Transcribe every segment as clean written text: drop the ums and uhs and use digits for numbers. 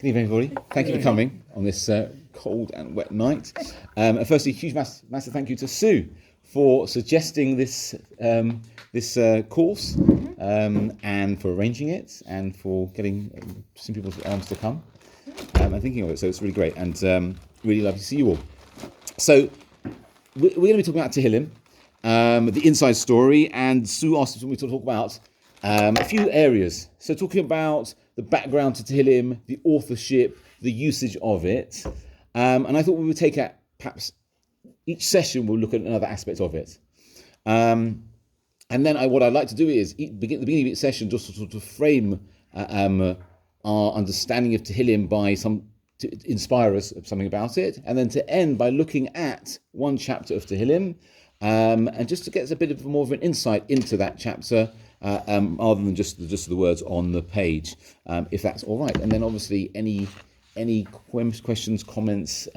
Good evening, everybody. Thank you for coming on this cold and wet night. And firstly, huge massive thank you to Sue for suggesting this course and for arranging it and for getting some people to come and thinking of it. So it's really great and really lovely to see you all. So we're going to be talking about Tehillm, the inside story, and Sue asked us to talk about a few areas. So talking about the background to Tehillm, the authorship, the usage of it. And I thought we would take at perhaps each session we'll look at another aspect of it. And then what I'd like to do is the beginning of each session just to sort of frame our understanding of Tehillm to inspire us of something about it, and then to end by looking at one chapter of Tehillm, and just to get us a bit more of an insight into that chapter, rather than just the words on the page, if that's all right. And then obviously any questions, comments,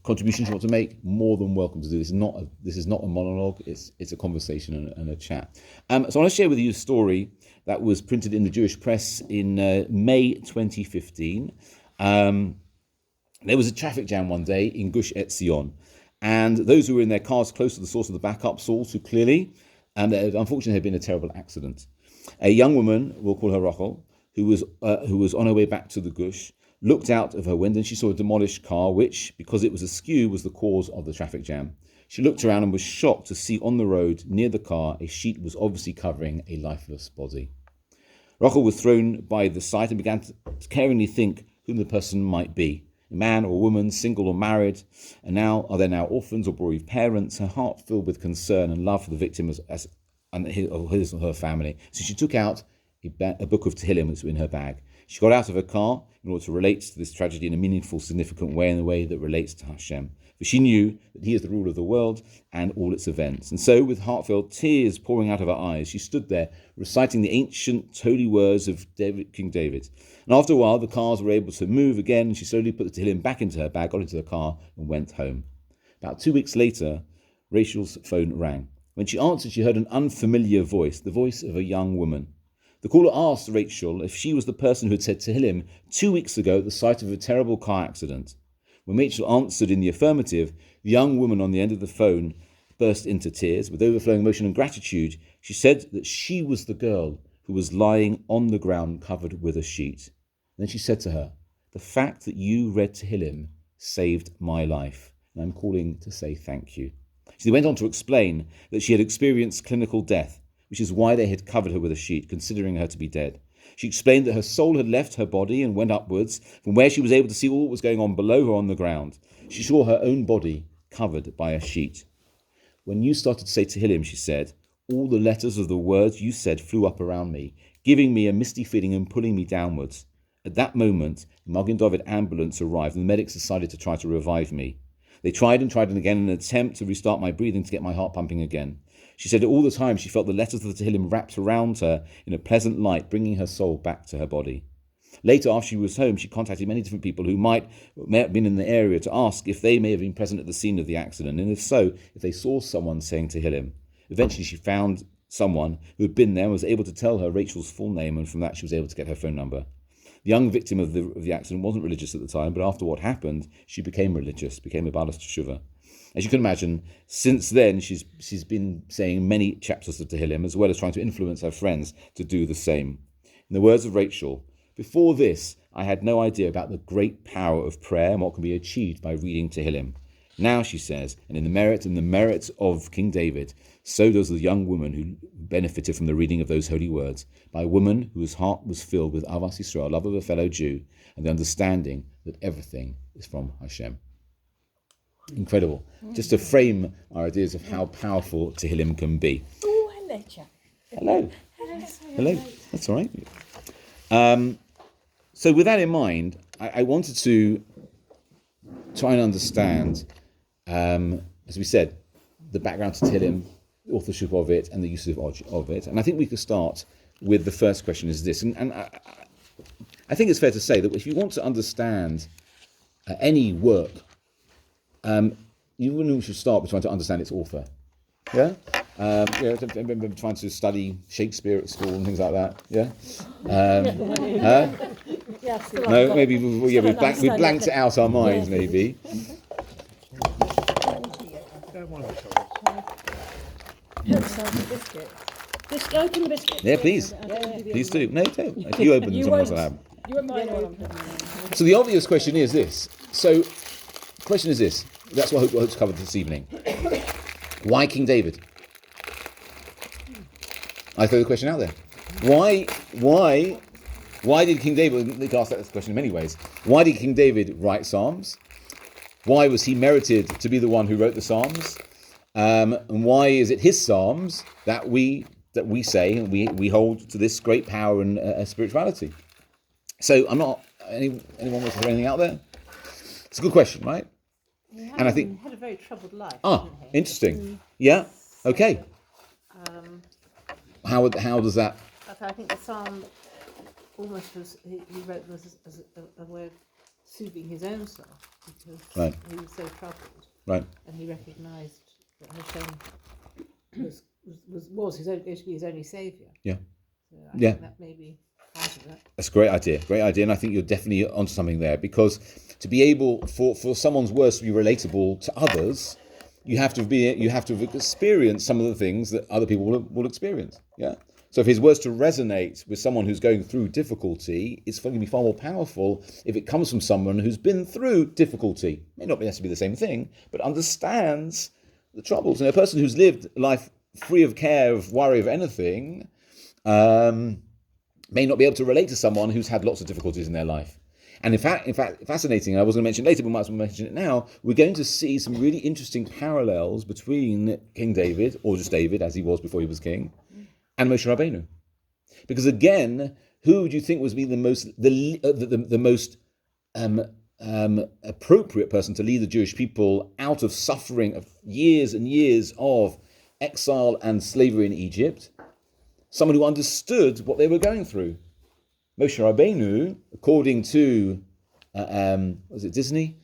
contributions you want to make, more than welcome to do. This is not a monologue. It's a conversation and a chat. So I want to share with you a story that was printed in the Jewish press in May 2015. There was a traffic jam one day in Gush Etzion, and those who were in their cars close to the source of the backup saw too clearly. And there unfortunately had been a terrible accident. A young woman, we'll call her Rachel, who was on her way back to the Gush, looked out of her window and she saw a demolished car, which, because it was askew, was the cause of the traffic jam. She looked around and was shocked to see on the road near the car a sheet was obviously covering a lifeless body. Rachel was thrown by the sight and began to caringly think whom the person might be. A man or a woman, single or married, and are they now orphans or bereaved parents? Her heart filled with concern and love for the victim and his or her family. So she took out a book of Tehillm that was in her bag. She got out of her car in order to relate to this tragedy in a meaningful, significant way, in a way that relates to Hashem. For she knew that He is the ruler of the world and all its events. And so, with heartfelt tears pouring out of her eyes, she stood there reciting the ancient holy words of King David. And after a while, the cars were able to move again, and she slowly put the Tehillm back into her bag, got into the car, and went home. About 2 weeks later, Rachel's phone rang. When she answered, she heard an unfamiliar voice, the voice of a young woman. The caller asked Rachel if she was the person who had said Tehillm 2 weeks ago at the site of a terrible car accident. When Rachel answered in the affirmative, the young woman on the end of the phone burst into tears. With overflowing emotion and gratitude, she said that she was the girl who was lying on the ground covered with a sheet. And then she said to her, "The fact that you read Tehillm saved my life, and I'm calling to say thank you." She went on to explain that she had experienced clinical death, which is why they had covered her with a sheet, considering her to be dead. She explained that her soul had left her body and went upwards, from where she was able to see all that was going on below her on the ground. She saw her own body covered by a sheet. "When you started to say Tehillm," she said, "all the letters of the words you said flew up around me, giving me a misty feeling and pulling me downwards. At that moment, the Magen David ambulance arrived and the medics decided to try to revive me. They tried and again in an attempt to restart my breathing to get my heart pumping again. She said that all the time she felt the letters of the Tehillm wrapped around her in a pleasant light, bringing her soul back to her body. Later, after she was home, she contacted many different people who may have been in the area to ask if they may have been present at the scene of the accident, and if so, if they saw someone saying Tehillm. Eventually, she found someone who had been there and was able to tell her Rachel's full name, and from that she was able to get her phone number. The young victim of the accident wasn't religious at the time, but after what happened, she became religious, became a Balas Teshuvah. As you can imagine, since then, she's been saying many chapters of Tehillm, as well as trying to influence her friends to do the same. In the words of Rachel, "Before this, I had no idea about the great power of prayer and what can be achieved by reading Tehillm. Now," she says, "and in the merits of King David, so does the young woman who benefited from the reading of those holy words, by a woman whose heart was filled with Avas Yisrael, love of a fellow Jew, and the understanding that everything is from Hashem." Incredible. Just to frame our ideas of how powerful Tehillm can be. Oh, hello, Jack. Hello. That's all right. So with that in mind, I wanted to try and understand, as we said, the background to Tehillm, the authorship of it, and the use of it. And I think we could start with the first question is this. And I think it's fair to say that if you want to understand any work, you should start by trying to understand its author. Yeah? Remember trying to study Shakespeare at school and things like that. Yeah. No, maybe we blanked it out our minds. Maybe. Just open the biscuit. Yeah, please. Please do. No, don't. If you open them, someone else will have. You won't mind open. So the obvious question is this. The question is this. That's what I hope to cover this evening. Why King David? I throw the question out there. Why did King David, they can ask that question in many ways. Why did King David write Psalms? Why was he merited to be the one who wrote the Psalms? And why is it his Psalms that we say and we hold to this great power and spirituality? So I'm not, anyone wants to throw anything out there? It's a good question, right? And I think he had a very troubled life. Interesting. Yeah. Okay. How does that? I think the psalm almost was he wrote this as a way of soothing his own soul because he was so troubled. Right. And he recognised that Hashem was his own, going to be his only saviour. Yeah. So I think that may be part of that. That's a great idea, and I think you're definitely onto something there, because to be able for someone's words to be relatable to others, you have to have experienced some of the things that other people will experience. Yeah. So if his words to resonate with someone who's going through difficulty, it's going to be far more powerful if it comes from someone who's been through difficulty. It may not necessarily be the same thing, but understands the troubles. And a person who's lived life free of care, of worry, of anything, may not be able to relate to someone who's had lots of difficulties in their life. And in fact, fascinating, I was going to mention later, but might as well mention it now, we're going to see some really interesting parallels between King David, or just David, as he was before he was king, and Moshe Rabbeinu. Because again, who would you think was the most appropriate person to lead the Jewish people out of suffering of years and years of exile and slavery in Egypt? Someone who understood what they were going through. Moshe Rabbeinu, according to, was it Disney?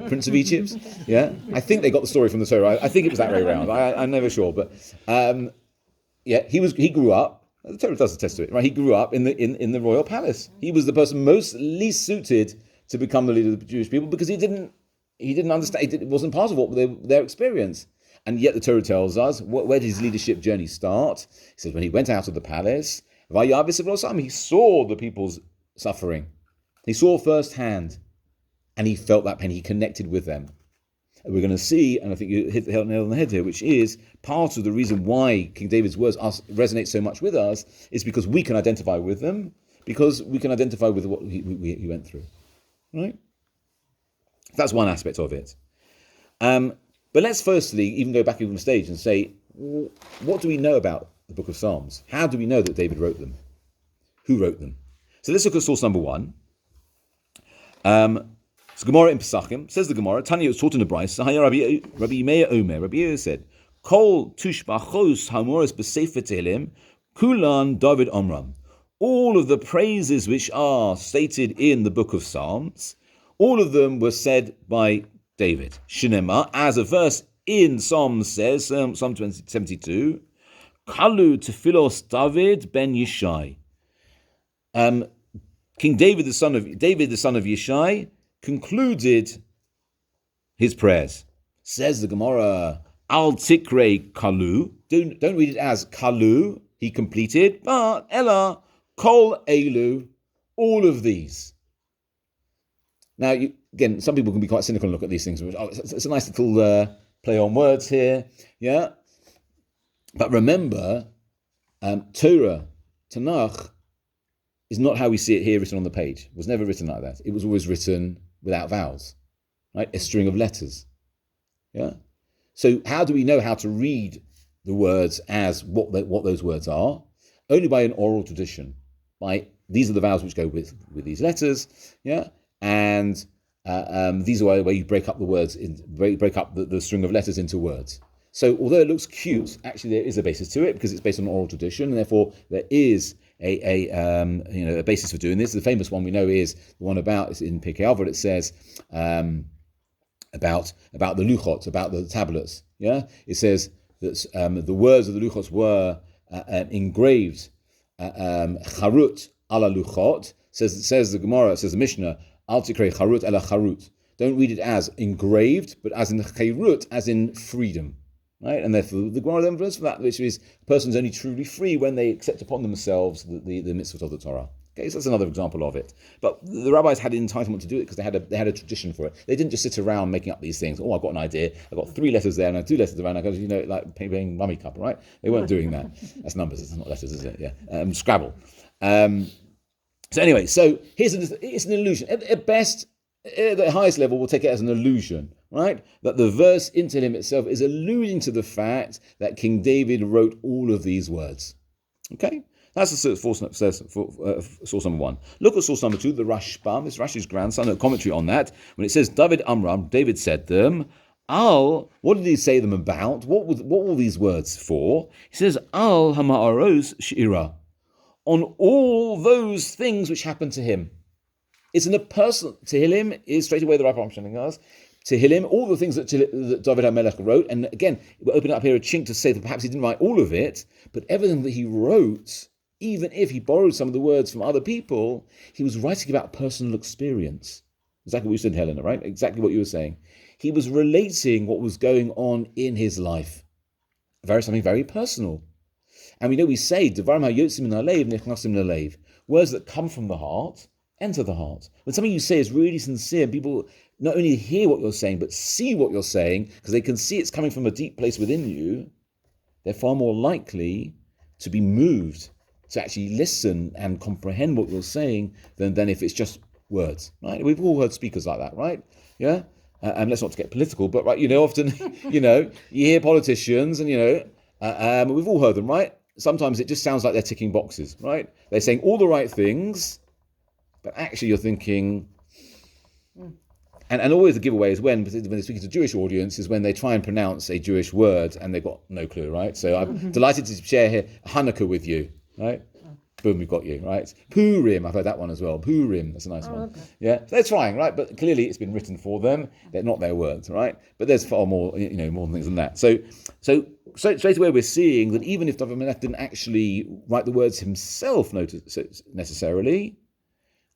Prince of Egypt? Yeah? I think they got the story from the Torah. I think it was that way around. I'm never sure. But he grew up, the Torah does attest to it, right? He grew up in the royal palace. He was the person least suited to become the leader of the Jewish people because he didn't understand, it wasn't part of what their experience. And yet the Torah tells us, where did his leadership journey start? He says when he went out of the palace, he saw the people's suffering. He saw firsthand, and he felt that pain. He connected with them. And we're going to see, and I think you hit the nail on the head here, which is part of the reason why King David's words resonate so much with us is because we can identify with them, because we can identify with what he went through. Right? That's one aspect of it. But let's firstly even go back even the stage and say, what do we know about the book of Psalms? How do we know that David wrote them? Who wrote them? So let's look at source number one. So Gemara in Pesachim, says the Gemara, Tanya was taught in the Bryce, Rabbi Meir Omer, Rabbi Meir said, Kol tushbachos hamoris b'sefer Tehillm, kulan David Omram. All of the praises which are stated in the book of Psalms, all of them were said by David. Shinema, as a verse in Psalms says, Psalm 72, Kalu tefilos David ben Yishai. King David, the son of Yishai, concluded his prayers. Says the Gemara, Al Tikre Kalu. Don't read it as Kalu, he completed, but Ella Kol Elu, all of these. Now, again, some people can be quite cynical and look at these things. It's a nice little play on words here, yeah. But remember, Torah, Tanakh, is not how we see it here written on the page. It was never written like that. It was always written without vowels, right? A string of letters, yeah. So how do we know how to read the words as what those words are? Only by an oral tradition. These are the vowels which go with these letters, yeah. And these are where you break up the words, break up the string of letters into words. So although it looks cute, actually there is a basis to it because it's based on oral tradition, and therefore there is a basis for doing this. The famous one we know is the one it's in Pirkei Avot. It says about the luchot, about the tablets. Yeah, it says that the words of the luchot were engraved, charut ala luchot, says the Gemara, says the Mishnah, al tikrei charut ala charut. Don't read it as engraved, but as in chirut, as in freedom. Right? And therefore the Gemara then refers to that, which is a person's only truly free when they accept upon themselves the mitzvot of the Torah. Okay, so that's another example of it. But the rabbis had an entitlement to do it because they had a tradition for it. They didn't just sit around making up these things. Oh, I've got an idea. I've got 3 letters there and I have 2 letters around. I go, like playing Mummy Cup, right? They weren't doing that. That's numbers. It's not letters, is it? Yeah. Scrabble. So anyway, so it's an illusion. At best, at the highest level, we'll take it as an illusion, right? That the verse in Tehillm itself is alluding to the fact that King David wrote all of these words. Okay? That's the source number 1. Look at source number 2, the Rashbam. This Rashi's grandson, a commentary on that. When it says, David Amram, David said them, what did he say them about? What were these words for? He says, Al Hama'aros Shira, on all those things which happened to him. It's in a personal, Tehillm is straight away the right option, us. Tehillm, all the things that David HaMelech wrote, and again, we're opening up here a chink to say that perhaps he didn't write all of it, but everything that he wrote, even if he borrowed some of the words from other people, he was writing about personal experience. Exactly what you said, Helena, right? Exactly what you were saying. He was relating what was going on in his life. Something very personal. And we say, Devarim hayotzim min halev nechnasim lelev. Words that come from the heart, enter the heart. When something you say is really sincere, people not only hear what you're saying, but see what you're saying, because they can see it's coming from a deep place within you, they're far more likely to be moved to actually listen and comprehend what you're saying than if it's just words, right? We've all heard speakers like that, right? Yeah? And let's not get political, but right, often, you hear politicians and, we've all heard them, right? Sometimes it just sounds like they're ticking boxes, right? They're saying all the right things, but actually you're thinking, and always the giveaway is when they're speaking to Jewish audience is when they try and pronounce a Jewish word and they've got no clue, right? So I'm delighted to share here Hanukkah with you, right? Boom, we've got you, right? Purim, I've heard that one as well. Purim, that's a nice one. Okay. Yeah, so they're trying, right? But clearly it's been written for them. They're not their words, right? But there's far more, more things than that. So straight away we're seeing that even if David HaMelech didn't actually write the words himself necessarily,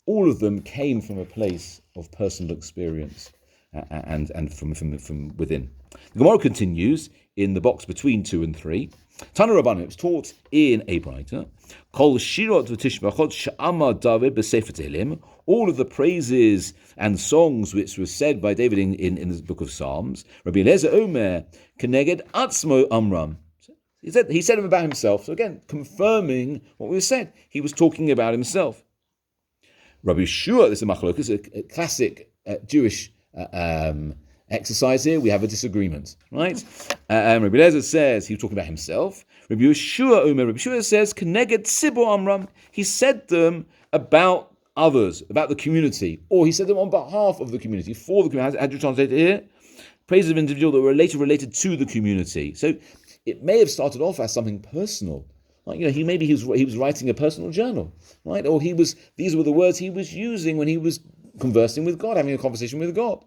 all of them came from a place of personal experience and from within. The Gemara continues in the box between 2 and 3. Tana Rabbanan, it was taught in a Braita. Kol shirot v'tishbachot she'amar David b'sefer Tehillim. All of the praises and songs which were said by David in the book of Psalms. Rabbi Eliezer Omer keneged atzmo amram. He said them about himself. So again, confirming what we said. He was talking about himself. Rabbi Shua, this is a machlokas, a classic Jewish exercise here. We have a disagreement, right? Rabbi Eliezer says he was talking about himself. Rabbi Shua says Keneged Tzibor Amram. He said them about others, about the community, or he said them on behalf of the community, for the community. How do you translate it here? Praises of individual that were later related to the community. So it may have started off as something personal. Like, he was writing a personal journal, right? Or these were the words he was using when he was conversing with God, having a conversation with God.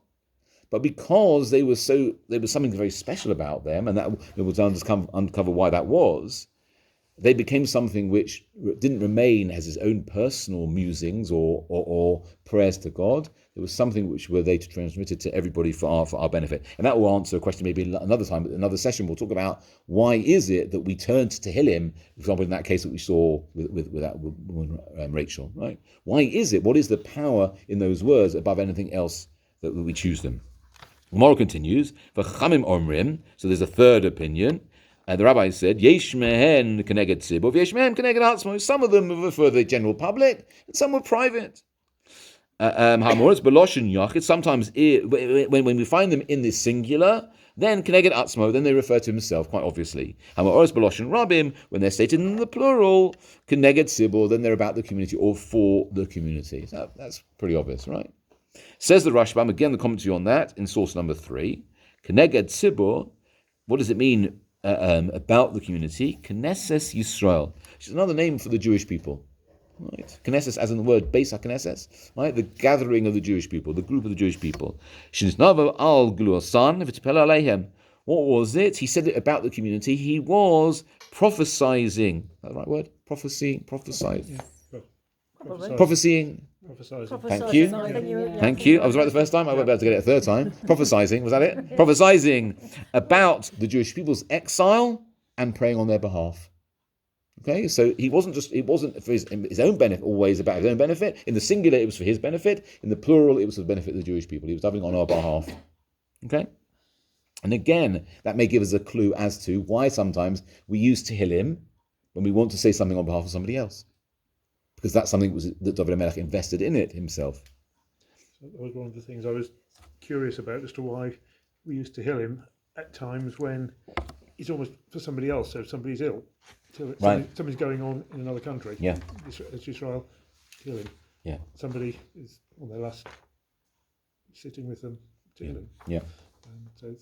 But because there was something very special about them, and that it was uncover why that was, they became something which didn't remain as his own personal musings or prayers to God. It was something which were they to transmit it to everybody for our benefit. And that will answer a question maybe another time, but another session we'll talk about why is it that we turn to Tehillm, for example, in that case that we saw with that woman, Rachel, right? Why is it? What is the power in those words above anything else that we choose them? Gemara continues, V'chamim omrim, so there's a third opinion. The rabbi said, Yesh mehen keneged tzibur, Yesh mehen keneged atzmo. Some of them were for the general public, and some were private. Hamoritz beloshin yachid. Sometimes when we find them in the singular, then keneged atzmo, then they refer to himself quite obviously. Hamoritz beloshin rabim, when they're stated in the plural, keneged tzibur, then they're about the community or for the community. So that's pretty obvious, right? Says the Rashbam, again the commentary on that in source number 3. Keneged tzibur, what does it mean about the community? Knesses Yisrael, which is another name for the Jewish people. Right? Knesses, as in the word Beis HaKnesses, right? The gathering of the Jewish people, the group of the Jewish people. Shinznava al gluasan v'tipel aleihem. What was it? He said it about the community. He was prophesizing. Is that the right word? Prophesying. Prophesying. Thank you. Thank you. I was right the first time. I won't be able to get it a third time. Prophesizing. Was that it? Prophesizing about the Jewish people's exile and praying on their behalf. Okay, so it wasn't for his own benefit, always about his own benefit. In the singular, it was for his benefit. In the plural, it was for the benefit of the Jewish people. He was davening on our behalf. Okay? And again, that may give us a clue as to why sometimes we use Tehillm when we want to say something on behalf of somebody else. Because that's something that David HaMelech invested in it himself. So that was one of the things I was curious about as to why we use Tehillm at times when it's almost for somebody else. So if somebody's ill, something's going on in another country. Yeah. It's Israel, Tehillm. Yeah. Somebody is on their last sitting with them, Tehillm. Yeah. And so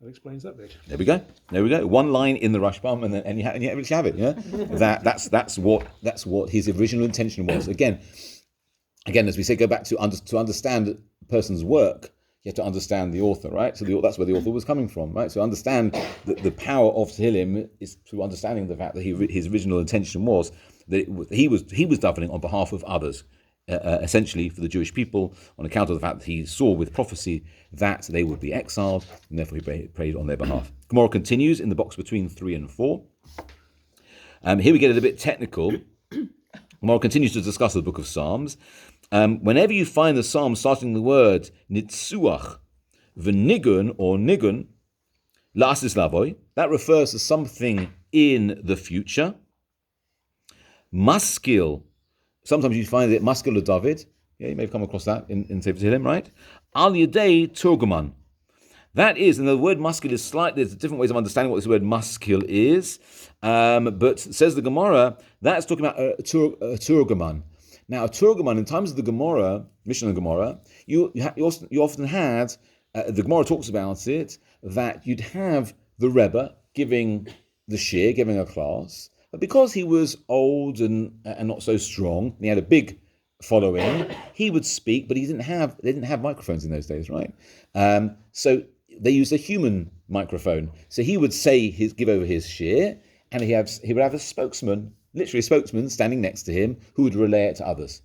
that explains that bit. There we go. One line in the Rashbam, and you have it. Yeah, that's what his original intention was. Again, as we say, go back to understand a person's work. You have to understand the author, right? So that's where the author was coming from, right? So understand the power of Tehillm is through understanding the fact that his original intention was that he was davening on behalf of others. Essentially for the Jewish people, on account of the fact that he saw with prophecy that they would be exiled, and therefore he prayed on their behalf. Gemara continues in the box between 3 and 4. Here we get a little bit technical. Gemara continues to discuss the book of Psalms. Whenever you find the psalm starting the word nitzuach, v'nigun or nigun, la'asis lavoy, that refers to something in the future. Maskil, sometimes you find it maskil David. Yeah, you may have come across that in Sefer Tehillim, right? Al Yadei Turguman. That is, and the word maskil is slightly, there's different ways of understanding what this word maskil is. But says the Gemara, that's talking about a Turguman. Now, a Turguman, in times of the Gemara, Mishnah and Gemara, you often had, the Gemara talks about it, that you'd have the Rebbe giving the shir, giving a class. But because he was old and not so strong, and he had a big following, he would speak, but they didn't have microphones in those days, right? So they used a human microphone. So he would give over his shir, and he would have a spokesman, literally a spokesman, standing next to him who would relay it to others.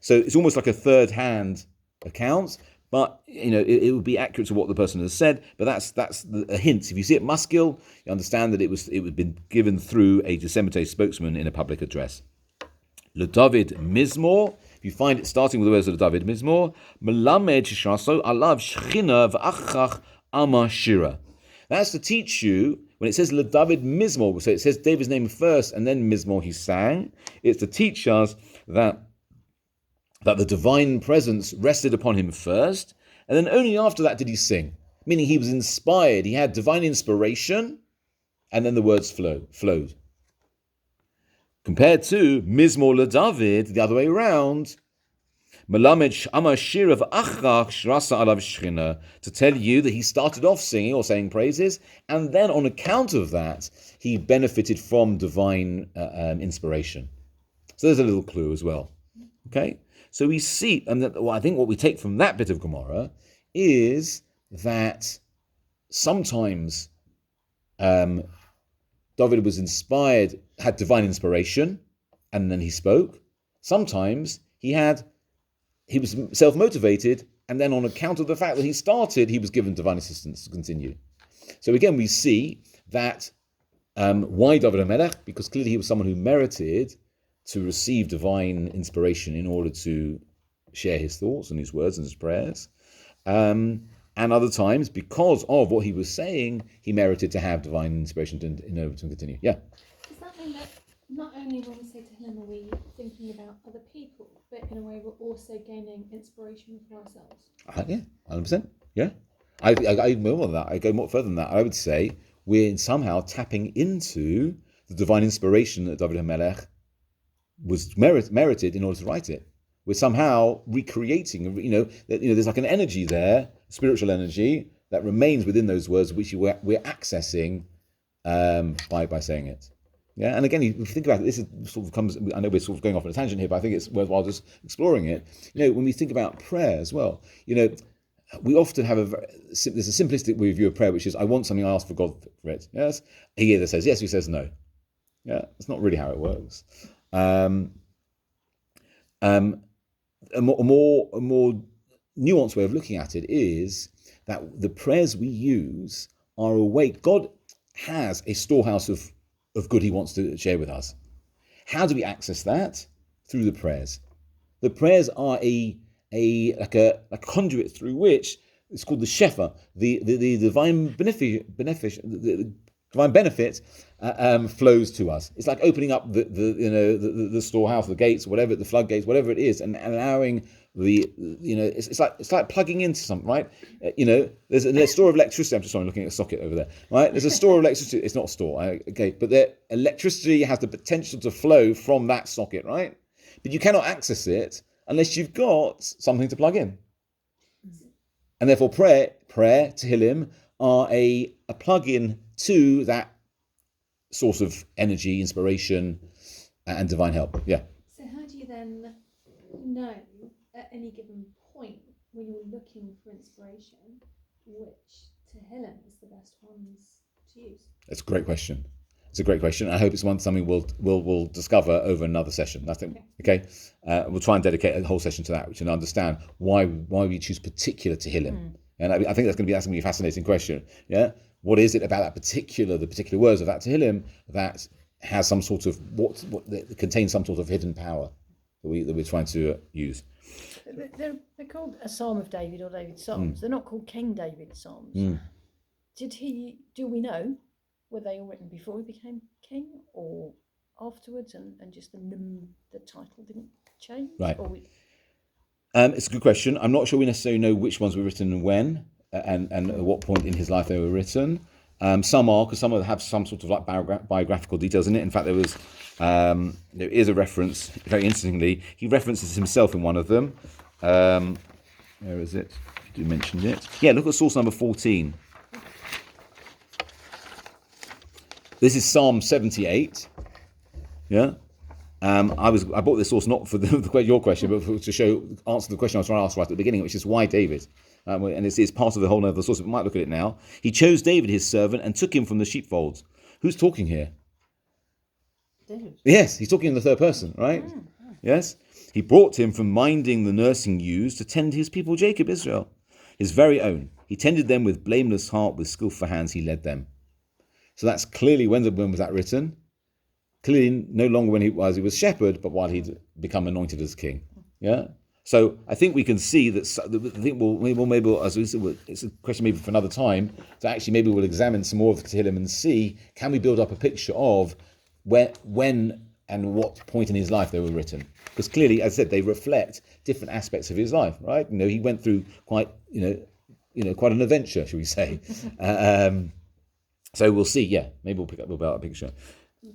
So it's almost like a third-hand account, but it would be accurate to what the person has said. But that's a hint. If you see it maskil, you understand that it had been given through a Yosemite spokesman in a public address. Le David Mizmor. If you find it starting with the words of the David Mizmor, Melamed Shaso Alav Shchina v'Achach Ama Shira. That's to teach you when it says Le David Mizmor. So it says David's name first and then Mizmor he sang. It's to teach us that the divine presence rested upon him first, and then only after that did he sing. Meaning he was inspired, he had divine inspiration, and then the words flowed. Compared to Mizmor LeDavid, the other way around, Melamed Amar Shira v'Achach Shrasa Alav Shchina, to tell you that he started off singing or saying praises, and then on account of that, he benefited from divine inspiration. So there's a little clue as well. Okay? So we see, and I think what we take from that bit of Gemara is that sometimes David was inspired, had divine inspiration, and then he spoke. Sometimes he was self-motivated, and then on account of the fact that he started, he was given divine assistance to continue. So again, we see that why David HaMelech? Because clearly he was someone who merited to receive divine inspiration in order to share his thoughts and his words and his prayers. And other times, because of what he was saying, he merited to have divine inspiration in order to continue. Yeah? Does that mean that not only when we say to him are we thinking about other people, but in a way we're also gaining inspiration for ourselves? Yeah, 100%. Yeah. I go more than that. I go more further than that. I would say we're somehow tapping into the divine inspiration that David HaMelech was merited in order to write it. We're somehow recreating, there's like an energy there, spiritual energy, that remains within those words, which we're accessing by saying it. Yeah, and again, if you think about it, this is sort of comes. I know we're sort of going off on a tangent here, but I think it's worthwhile just exploring it. When we think about prayer as well, we often have there's a simplistic view of prayer, which is I want something, I ask for God for it. Yes, he either says yes, or he says no. Yeah, that's not really how it works. A more nuanced way of looking at it is that the prayers we use are a way. God has a storehouse of good he wants to share with us. How do we access that? Through the prayers. The prayers are a conduit through which it's called the shefa, the divine divine benefit flows to us. It's like opening up the storehouse, the gates, whatever, the floodgates, whatever it is, and allowing it's like plugging into something, right? There's a store of electricity. I'm just looking at a socket over there, right? There's a store of electricity. It's not a store, okay, but the electricity has the potential to flow from that socket, right? But you cannot access it unless you've got something to plug in. And therefore prayer, Tehillm, are a plug-in to that source of energy, inspiration, and divine help. Yeah. So how do you then know at any given point when you're looking for inspiration which Tehillm is the best ones to use? That's a great question. It's a great question. I hope it's something we'll discover over another session. I think. Okay. We'll try and dedicate a whole session to that, which and understand why we choose particular Tehillm. And I think that's going to be a fascinating question. Yeah. What is it about the particular words of that Tehillm that has some sort of that contains some sort of hidden power that we're trying to use? They're called a Psalm of David or David's Psalms. They're not called King David's Psalms. Do we know, were they all written before he became king or afterwards, and just the title didn't change? Right. It's a good question. I'm not sure we necessarily know which ones were written and when, and at what point in his life they were written. Some are, because some of them have some sort of like biographical details in it. In fact, there is a reference, very interestingly, he references himself in one of them. Where is it? You mentioned it. Yeah, look at source number 14. This is Psalm 78. Yeah. I bought this source not for your question, but to answer the question I was trying to ask right at the beginning, which is why David. And it's part of the whole other source. We might look at it now. He chose David, his servant, and took him from the sheepfolds. Who's talking here? David. Yes, he's talking in the third person, right? Yes. He brought him from minding the nursing ewes to tend his people Jacob, Israel, his very own. He tended them with blameless heart, with skillful hands he led them. So that's clearly, when was that written? Clearly no longer when he was shepherd, but while he'd become anointed as king. Yeah. So I think we can see that. I think maybe as it's a question maybe for another time. So actually, maybe we'll examine some more of the Tehillm and see, can we build up a picture of when and what point in his life they were written? Because clearly, as I said, they reflect different aspects of his life. Right? He went through quite quite an adventure, shall we say? So we'll see. Yeah, maybe we'll build up a picture.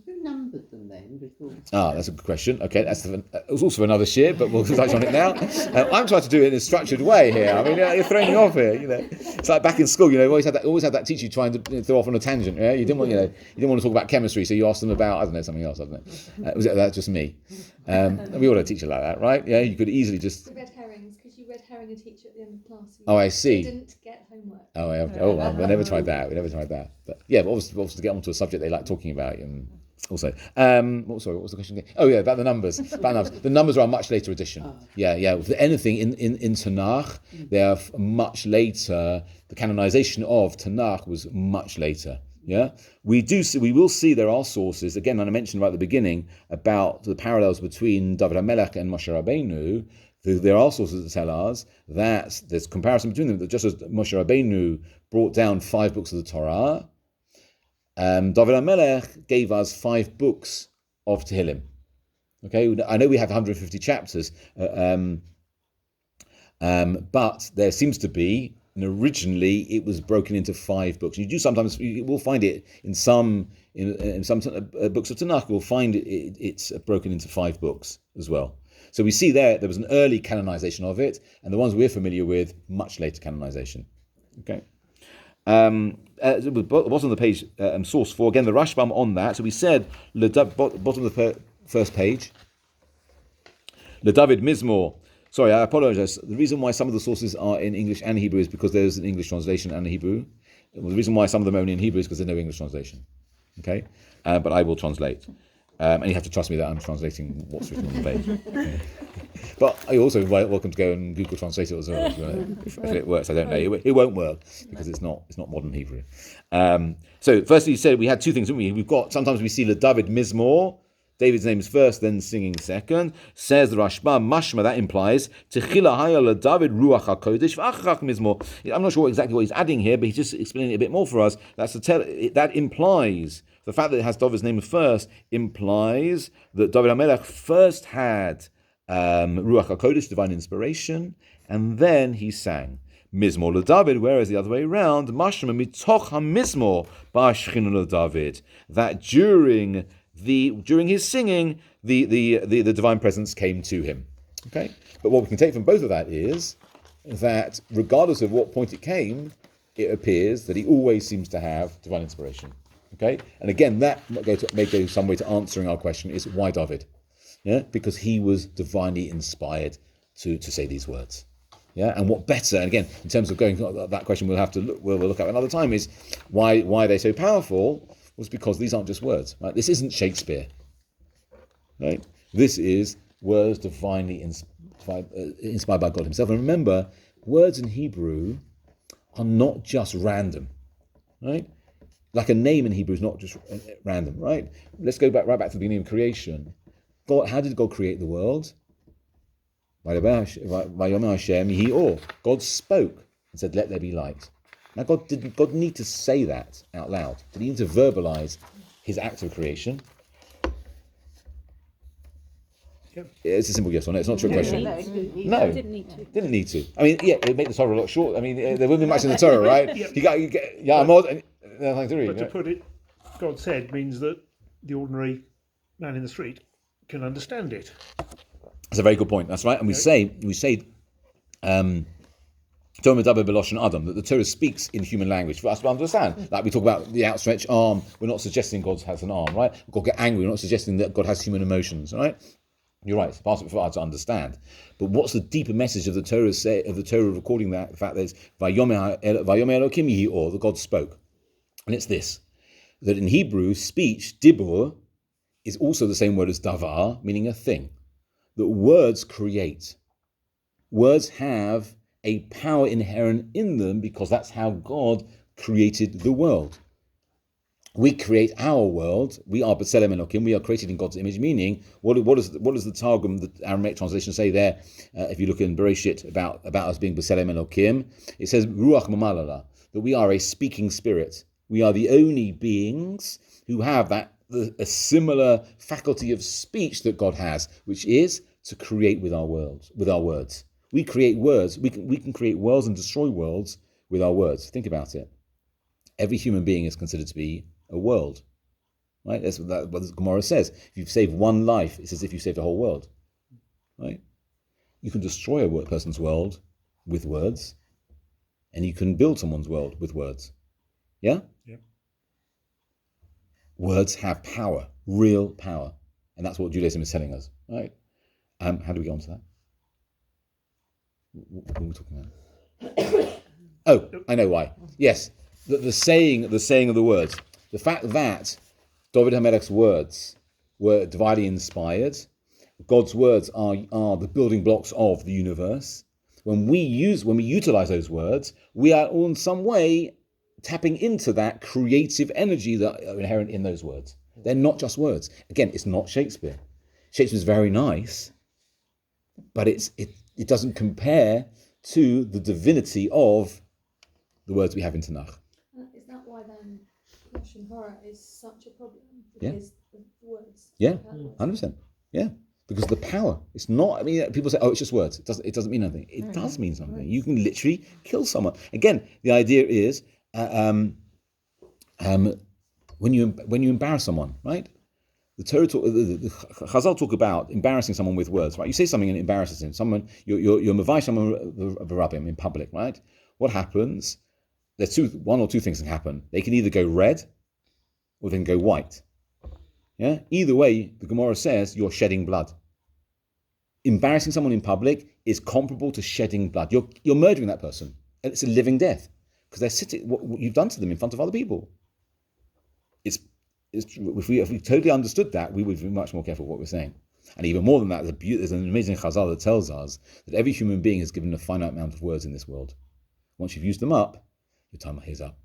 Who numbered them then before? That's a good question. Okay, it was also another share, but we'll touch on it now. I'm trying to do it in a structured way here. I mean, you're throwing me off here. It's like back in school. You always had that teacher trying to throw off on a tangent. Yeah, you didn't want to talk about chemistry, so you asked them about something else, wasn't it? Was that just me? We all had a teacher like that, right? Yeah, you could easily just. We read herrings because you read herring a teacher at the end of class. Oh, I see. You didn't get homework. Oh, okay. Oh, well, we never tried that. But yeah, but obviously to get onto a subject they like talking about. Also, what was the question again? Oh yeah, about the numbers. The numbers are a much later addition. Yeah. Anything in Tanakh, they are much later. The canonization of Tanakh was much later. Yeah, we will see there are sources again, and I mentioned right at the beginning about the parallels between David HaMelech and Moshe Rabbeinu. There are sources that tell us that there's comparison between them. That just as Moshe Rabbeinu brought down 5 books of the Torah, David HaMelech gave us 5 books of Tehillm. Okay, I know we have 150 chapters, but there seems to be, and originally it was broken into 5 books. You will find it in some books of Tanakh. You'll find it's broken into 5 books as well. So we see there was an early canonization of it, and the ones we're familiar with, much later canonization. Okay. Bottom of the page, source 4, again, the Rashbam on that. So we said, bottom of the first page, Le David Mizmor, Sorry, I apologize. The reason why some of the sources are in English and Hebrew is because there's an English translation and a Hebrew. Well, the reason why some of them are only in Hebrew is because there's no English translation. Okay? But I will translate. And you have to trust me that I'm translating what's written on the page. But you're also welcome to go and Google Translate it as well. If it works, I don't know. It won't work because it's not modern Hebrew. So firstly, you said we had two things, didn't we? We've got, sometimes we see the David Mizmor. David's name is first, then singing second. Says the Rashba, mashma, that implies Tehillm haya David ruach hakodesh v'achach mizmor. I'm not sure exactly what he's adding here, but he's just explaining it a bit more for us. That implies the fact that it has David's name first implies that David HaMelech first had ruach hakodesh, divine inspiration, and then he sang Mizmor LeDavid, whereas the other way around, mashma mitoch hamizmor ba'ashchinu LeDavid, that during his singing, the divine presence came to him. Okay? But what we can take from both of that is that regardless of what point it came, it appears that he always seems to have divine inspiration. Okay? And again, that may go some way to answering our question is why David? Yeah? Because he was divinely inspired to say these words. Yeah, and what better? And again, in terms of going that question, we'll look at another time. Is why they're so powerful was because these aren't just words. Right? This isn't Shakespeare. Right? This is words divinely inspired by God Himself. And remember, words in Hebrew are not just random. Right? Like a name in Hebrew is not just random. Right? Let's go right back to the beginning of creation. God, how did God create the world? God spoke and said, "Let there be light." Now, did God need to say that out loud? Did He need to verbalize His act of creation? Yep. It's a simple yes or no. It's not a trick question. No, Didn't need to. I mean, yeah, it'd make the Torah a lot short. I mean, there wouldn't be much in the Torah, right? Yep. You get nothing to read. But to put it, God said means that the ordinary man in the street can understand it. That's a very good point. That's right. And we say, Torah Medaber B'Lashon Adam, that the Torah speaks in human language for us to understand. Like we talk about the outstretched arm, we're not suggesting God has an arm, right? God get angry, we're not suggesting that God has human emotions, right? You're right. It's possible for us to understand. But what's the deeper message of the Torah recording that? The fact that it's Vayomeh Elokim Yihi Or, that God spoke, and it's this: that in Hebrew, speech dibur is also the same word as davar, meaning a thing. That words create. Words have a power inherent in them because that's how God created the world. We create our world. We are B'Tselem Elokim. We are created in God's image. Meaning, what does the Targum, the Aramaic translation, say there? If you look in Bereshit about us being B'Tselem Elokim, it says Ruach Mamalala, that we are a speaking spirit. We are the only beings who have a similar faculty of speech that God has, which is to create with our words. We create words. We can create worlds and destroy worlds with our words. Think about it. Every human being is considered to be a world, right? That's what the Gemara says. If you've saved one life, it's as if you saved a whole world, right? You can destroy a person's world with words, and you can build someone's world with words. Yeah? Yeah. Words have power, real power, and that's what Judaism is telling us, right? How do we get on to that? What are we talking about? Oh, I know why. Yes, the saying of the words. The fact that David HaMelech's words were divinely inspired, God's words are the building blocks of the universe. When we utilize those words, we are all in some way tapping into that creative energy that are inherent in those words. They're not just words. Again, it's not Shakespeare. Shakespeare's very nice, but it doesn't compare to the divinity of the words we have in Tanakh. Is that why then Lashon Hara is such a problem? Yeah. Because of the words. Yeah, 100%. Yeah, because the power. It's not. I mean, people say, "Oh, it's just words." It doesn't mean anything. It does mean something. You can literally kill someone. Again, the idea is when you embarrass someone, right? The Torah the Chazal talk about embarrassing someone with words, right? You say something and it embarrasses him. You're mavai someone of a rabbim in public, right? What happens? There's one or two things can happen. They can either go red or they can go white. Yeah. Either way, the Gemara says you're shedding blood. embarrassing someone in public is comparable to shedding blood. You're murdering that person. And it's a living death because they're sitting. What you've done to them in front of other people. It's if we totally understood that, we would be much more careful what we're saying. And even more than that, there's an amazing chazal that tells us that every human being is given a finite amount of words in this world. Once you've used them up, your time is up.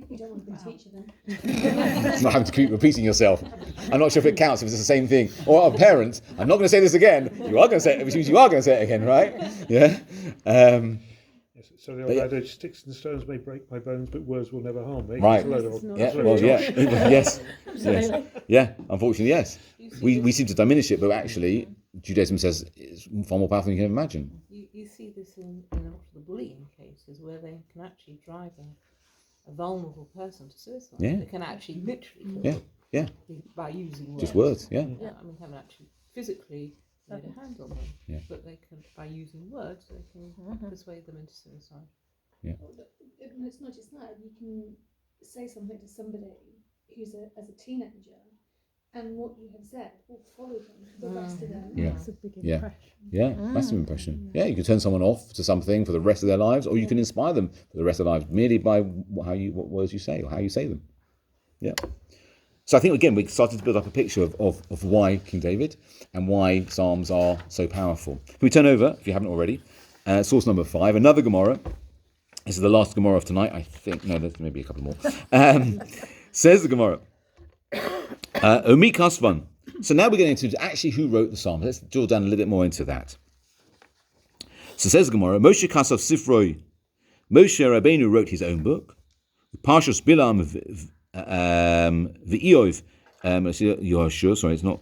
You don't want to be a teacher then. It's not having to keep repeating yourself. I'm not sure if it counts if it's the same thing. Or a parent, I'm not going to say this again. You are going to say it, which means you are going to say it again, right? Yeah. Yes, so the old adage, sticks and stones may break my bones, but words will never harm me. Right. It's a load of- Yeah. it's a load Well, of yeah. trash. Yes. Yes. Yeah. Unfortunately, yes. We seem to diminish it, but actually, Judaism says it's far more powerful than you can imagine. You see this in a lot of the bullying cases where they can actually drive a vulnerable person to suicide. Yeah. They can actually literally kill Yeah. them Yeah. by using words. Just words. Yeah. Yeah, I mean, haven't actually physically laid a hand on them, Yeah. but they can, by using words, they can persuade them into suicide. It's not just that. You can say something to somebody who's as a teenager, and what you have said will follow them for the rest of their life. Yeah. That's a big Yeah. impression. Yeah, massive impression. Yeah, you can turn someone off to something for the rest of their lives, or you can inspire them for the rest of their lives merely by what words you say or how you say them. Yeah. So I think again we started to build up a picture of why King David and why Psalms are so powerful. If we turn over, if you haven't already, source number 5, another Gemara. This is the last Gemara of tonight, I think. No, there's maybe a couple more. Says the Gemara. Omi Kasvan. So now we're getting into actually who wrote the Psalms. Let's drill down a little bit more into that. So says the Gemara, Moshe Kasav Sifroi. Moshe Rabbeinu wrote his own book. Parshas Bilam V'Iyov. Yehoshua, sorry, it's not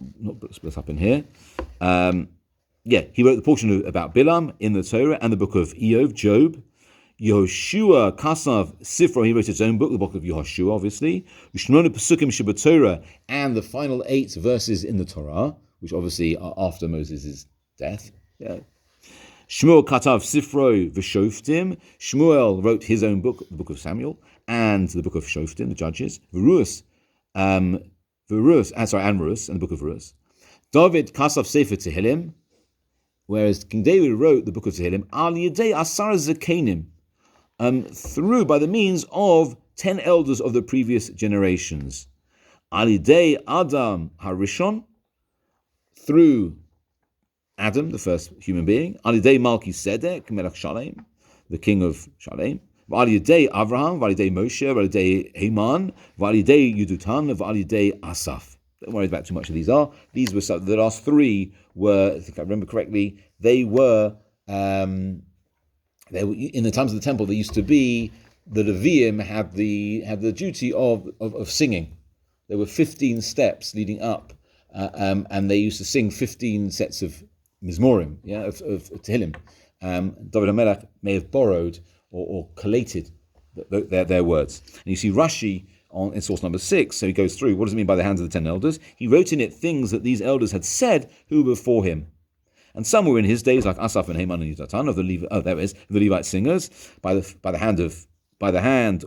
split up in here. He wrote the portion about Bilam in the Torah and the book of Eov, Job. Yehoshua Kasav Sifro, he wrote his own book, the book of Yehoshua, obviously. Ushmona Pesukim Torah, and the final 8 verses in the Torah, which obviously are after Moses' death. Yeah. Shmuel Katav Sifro V'Shoftim. Shmuel wrote his own book, the book of Samuel, and the book of Shoftim, the Judges. V'Ruas, and Ruas, and the book of Ruas. David Kasav Sefer Tehillm, whereas King David wrote the book of Tehillm, Al Yedei Asar Zakenim, through by the means of 10 elders of the previous generations. Al Yedei Adam Harishon, through Adam, the first human being. Al Yedei Malki Sedek Melech Shalem, the king of Shalem. Al Yedei Avraham, Al Yedei Moshe, Al Yedei Heman, Al Yedei Yudutan, Al Yedei Asaf. Don't worry about too much of these are. These were the last 3 were, I think I remember correctly, they were in the times of the temple. There used to be the Leviim had the duty of singing. There were 15 steps leading up, and they used to sing 15 sets of Mizmorim, of Tehillim. David HaMelech may have borrowed or collated their words. And you see Rashi in source number 6, so he goes through, what does it mean by the hands of the 10 elders? He wrote in it things that these elders had said who were before him. And some were in his days, like Asaph and Heman and Yudatan, of the Levite singers, by the hand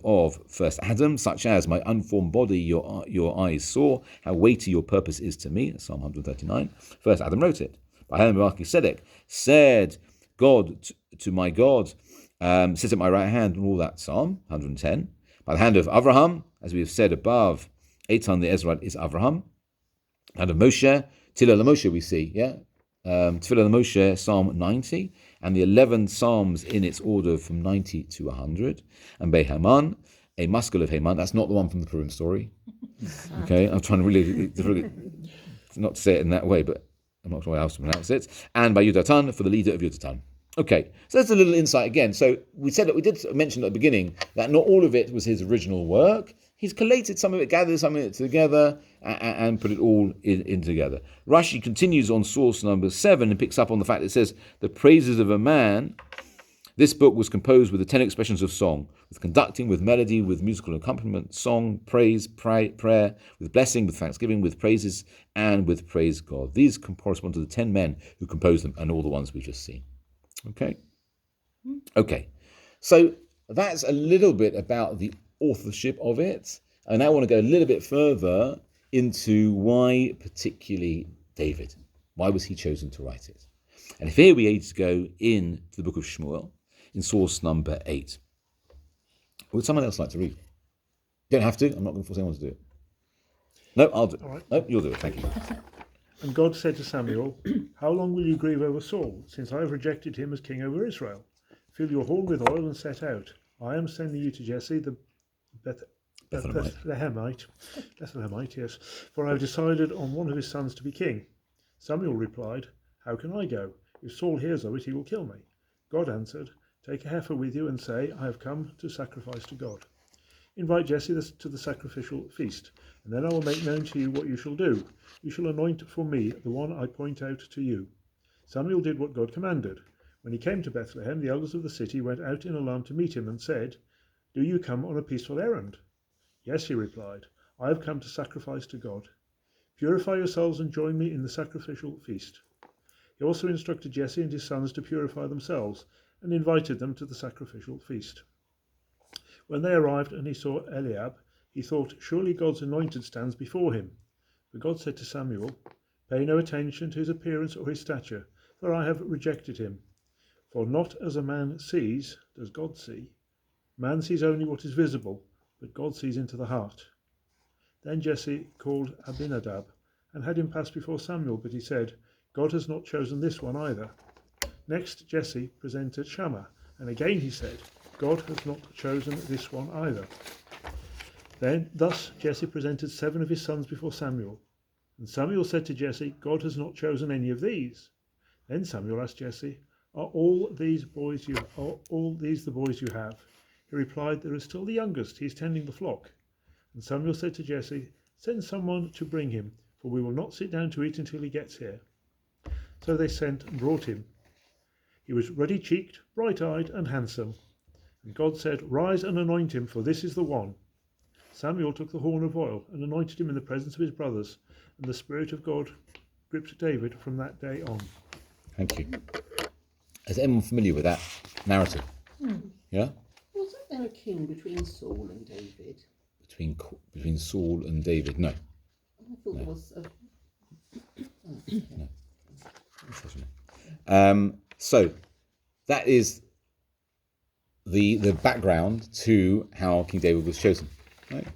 of first Adam, such as my unformed body your eyes saw, how weighty your purpose is to me, Psalm 139. First Adam wrote it. By hand of Melchizedek, said God to my God, sit at my right hand, and all that, Psalm 110. By the hand of Avraham, as we have said above, Eitan the Ezrahite is Avraham. Hand of Moshe, Tila Moshe we see, Tefillah Moshe, Psalm 90, and the 11 Psalms in its order from 90 to 100. And Haman, a muscle of Haman, that's not the one from the Purim story. Okay, I'm trying to really not to say it in that way, but I'm not sure how else to pronounce it. And by Yudatan, for the leader of Yudatan. Okay, so that's a little insight again. So we did mention at the beginning that not all of it was his original work. He's collated some of it, gathered some of it together, and put it all in together. Rashi continues on source number 7 and picks up on the fact that it says, the praises of a man. This book was composed with the 10 expressions of song, with conducting, with melody, with musical accompaniment, song, praise, prayer, with blessing, with thanksgiving, with praises, and with praise God. These correspond to the 10 men who composed them and all the ones we've just seen. Okay. So that's a little bit about the authorship of it. And I want to go a little bit further into why particularly David. Why was he chosen to write it? And here we need to go into the book of Shmuel, in source number 8. Would someone else like to read? You don't have to. I'm not going to force anyone to do it. No, I'll do it. All right. No, you'll do it. Thank you. And God said to Samuel, "How long will you grieve over Saul, since I have rejected him as king over Israel? Fill your horn with oil and set out. I am sending you to Jesse the Bethlehemite, yes, for I have decided on one of his sons to be king." Samuel replied, "How can I go? If Saul hears of it, he will kill me." God answered, "Take a heifer with you and say, I have come to sacrifice to God. Invite Jesse to the sacrificial feast, and then I will make known to you what you shall do. You shall anoint for me the one I point out to you." Samuel did what God commanded. When he came to Bethlehem, the elders of the city went out in alarm to meet him and said, "Do you come on a peaceful errand?" "Yes," he replied, "I have come to sacrifice to God. Purify yourselves and join me in the sacrificial feast." He also instructed Jesse and his sons to purify themselves and invited them to the sacrificial feast. When they arrived and he saw Eliab, he thought, "Surely God's anointed stands before him." But God said to Samuel, "Pay no attention to his appearance or his stature, for I have rejected him. For not as a man sees does God see. Man sees only what is visible, but God sees into the heart." Then Jesse called Abinadab and had him pass before Samuel, but he said, "God has not chosen this one either." Next Jesse presented Shammah, and again he said, "God has not chosen this one either." Thus Jesse presented 7 of his sons before Samuel. And Samuel said to Jesse, "God has not chosen any of these." Then Samuel asked Jesse, Are all these the boys you have?" He replied, "There is still the youngest. He is tending the flock." And Samuel said to Jesse, "Send someone to bring him, for we will not sit down to eat until he gets here." So they sent and brought him. He was ruddy-cheeked, bright-eyed, and handsome. And God said, "Rise and anoint him, for this is the one." Samuel took the horn of oil and anointed him in the presence of his brothers, and the Spirit of God gripped David from that day on. Thank you. Is anyone familiar with that narrative? Yeah? Wasn't there a king between Saul and David? Between Saul and David? No. I thought there was a... So that is the background to how King David was chosen. Right?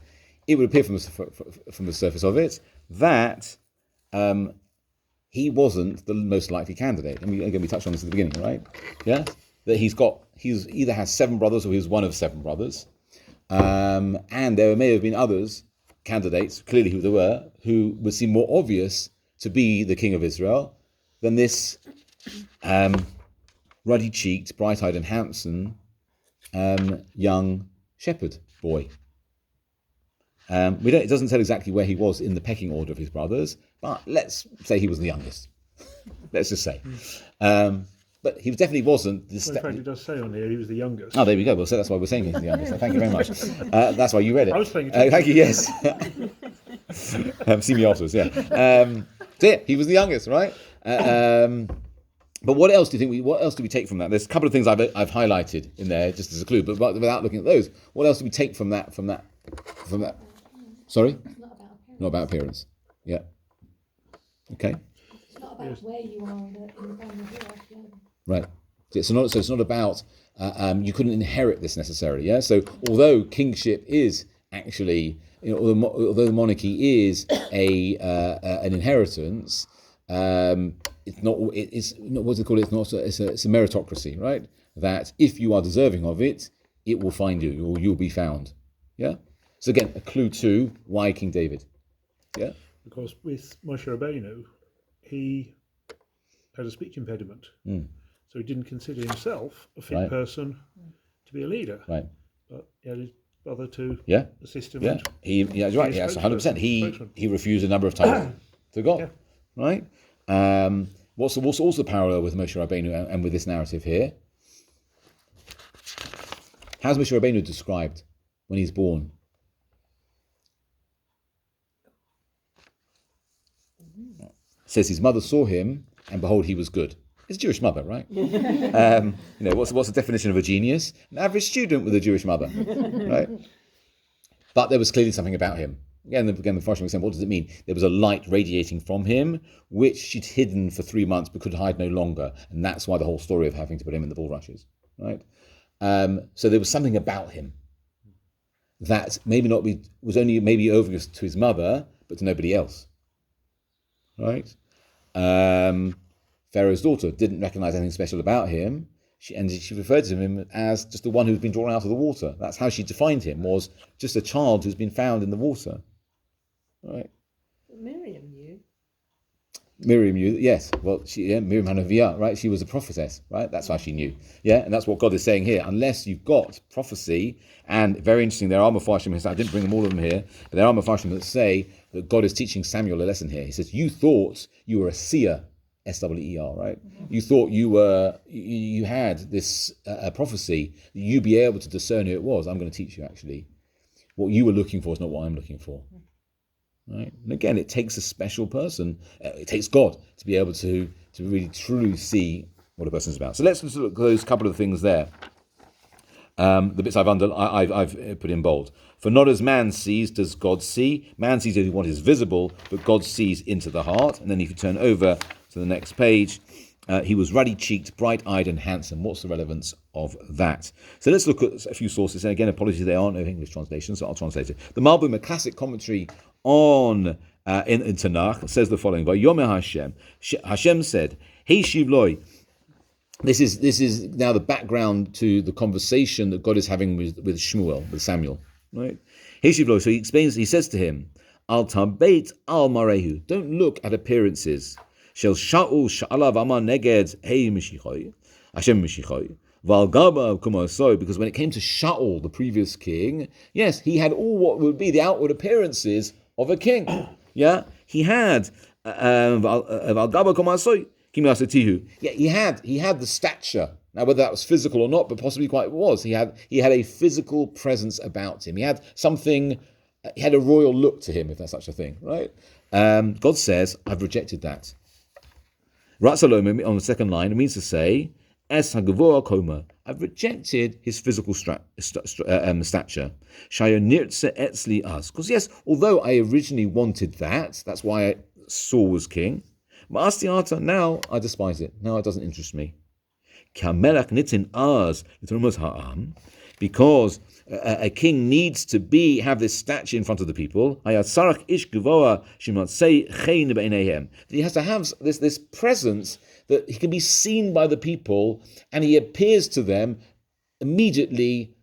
It would appear from the surface of it that he wasn't the most likely candidate. I mean, again, we touched on this at the beginning, right? Yeah, that he's either has 7 brothers or he's one of 7 brothers, and there may have been others candidates, clearly who there were, who would seem more obvious to be the king of Israel than this ruddy-cheeked, bright-eyed, and handsome young shepherd boy. It doesn't tell exactly where he was in the pecking order of his brothers, but let's say he was the youngest. Let's just say. But he definitely wasn't. In fact, it does say on here he was the youngest. Oh, there we go. Well, so that's why we're saying he's the youngest. Thank you very much. That's why you read it. I was paying attention. Thank you, yes. See me afterwards, yeah. So yeah, he was the youngest, right? But what else do we take from that? There's a couple of things I've highlighted in there just as a clue, but without looking at those, what else do we take from that? Sorry? Not about appearance. Yeah. Okay. It's not about where you are in the family hierarchy. Right. So it's not about you couldn't inherit this necessarily. Yeah. So although kingship is actually, although the monarchy is an inheritance, it's not. It's not. What's it called? It's not. It's a meritocracy, right? That if you are deserving of it, it will find you, or you'll be found. Yeah. So again, a clue to why King David. Yeah. Because with Moshe Rabbeinu, he had a speech impediment, so he didn't consider himself a fit person to be a leader. Right. But he had his brother to assist him. Yeah. That's right. Yes, 100%. He refused a number of times to God. Yeah. Right. What's also the parallel with Moshe Rabbeinu and with this narrative here? How's Moshe Rabbeinu described when he's born? It says his mother saw him, and behold, he was good. It's a Jewish mother, right? What's the definition of a genius? An average student with a Jewish mother, right? But there was clearly something about him Again, the Farshim was saying, what does it mean? There was a light radiating from him, which she'd hidden for 3 months but could hide no longer. And that's why the whole story of having to put him in the bulrushes, right? So there was something about him that was only maybe obvious to his mother, but to nobody else, right? Pharaoh's daughter didn't recognize anything special about him. She referred to him as just the one who's been drawn out of the water. That's how she defined him, was just a child who's been found in the water. Right? Miriam knew. Miriam knew, yes. Well, Miriam Hanaviyah, right? She was a prophetess, right? That's how she knew. Yeah, and that's what God is saying here. Unless you've got prophecy, and very interesting, there are Mefarshim, I didn't bring them all of them here, but there are Mefarshim that say that God is teaching Samuel a lesson here. He says, you thought you were a seer, S-W-E-R, right? Mm-hmm. You thought you had this prophecy, that you'd be able to discern who it was. I'm going to teach you, actually. What you were looking for is not what I'm looking for. Right? And again, it takes a special person, it takes God to be able to really truly see what a person's about. So let's look at those couple of things there. The bits I've put in bold. For not as man sees does God see. Man sees only what is visible, but God sees into the heart. And then if you turn over to the next page, he was ruddy-cheeked, bright-eyed and handsome. What's the relevance of that? So let's look at a few sources. And again, apologies, there aren't no English translations, so I'll translate it. The Malbim, a classic commentary on in Tanakh, says the following: Vayomer Hashem said, "Hey Shivloi." This is now the background to the conversation that God is having with Shmuel, with Samuel, right? Hey Shivloi. So he explains. He says to him, "Al tabeit al marehu." Don't look at appearances. Shel Shaul sha'alav amar neged hey mishichoi, Hashem mishichoi. Because when it came to Shaul, the previous king, yes, he had all what would be the outward appearances of a king. Yeah, he had he had the stature. Now, whether that was physical or not, but possibly quite was. He had a physical presence about him. He had something. He had a royal look to him, if there's such a thing, right? God says, "I've rejected that." Ratzalom on the second line, it means to say, Es hagavor koma, I've rejected his physical stature. Shayo nirtze etzli as. Because yes, although I originally wanted that, that's why Saul was king. Ma'astiata, now I despise it. Now it doesn't interest me. Kamelach nitin as ha'am, because a king needs to have this stature in front of the people. He has to have this presence that he can be seen by the people, and he appears to them immediately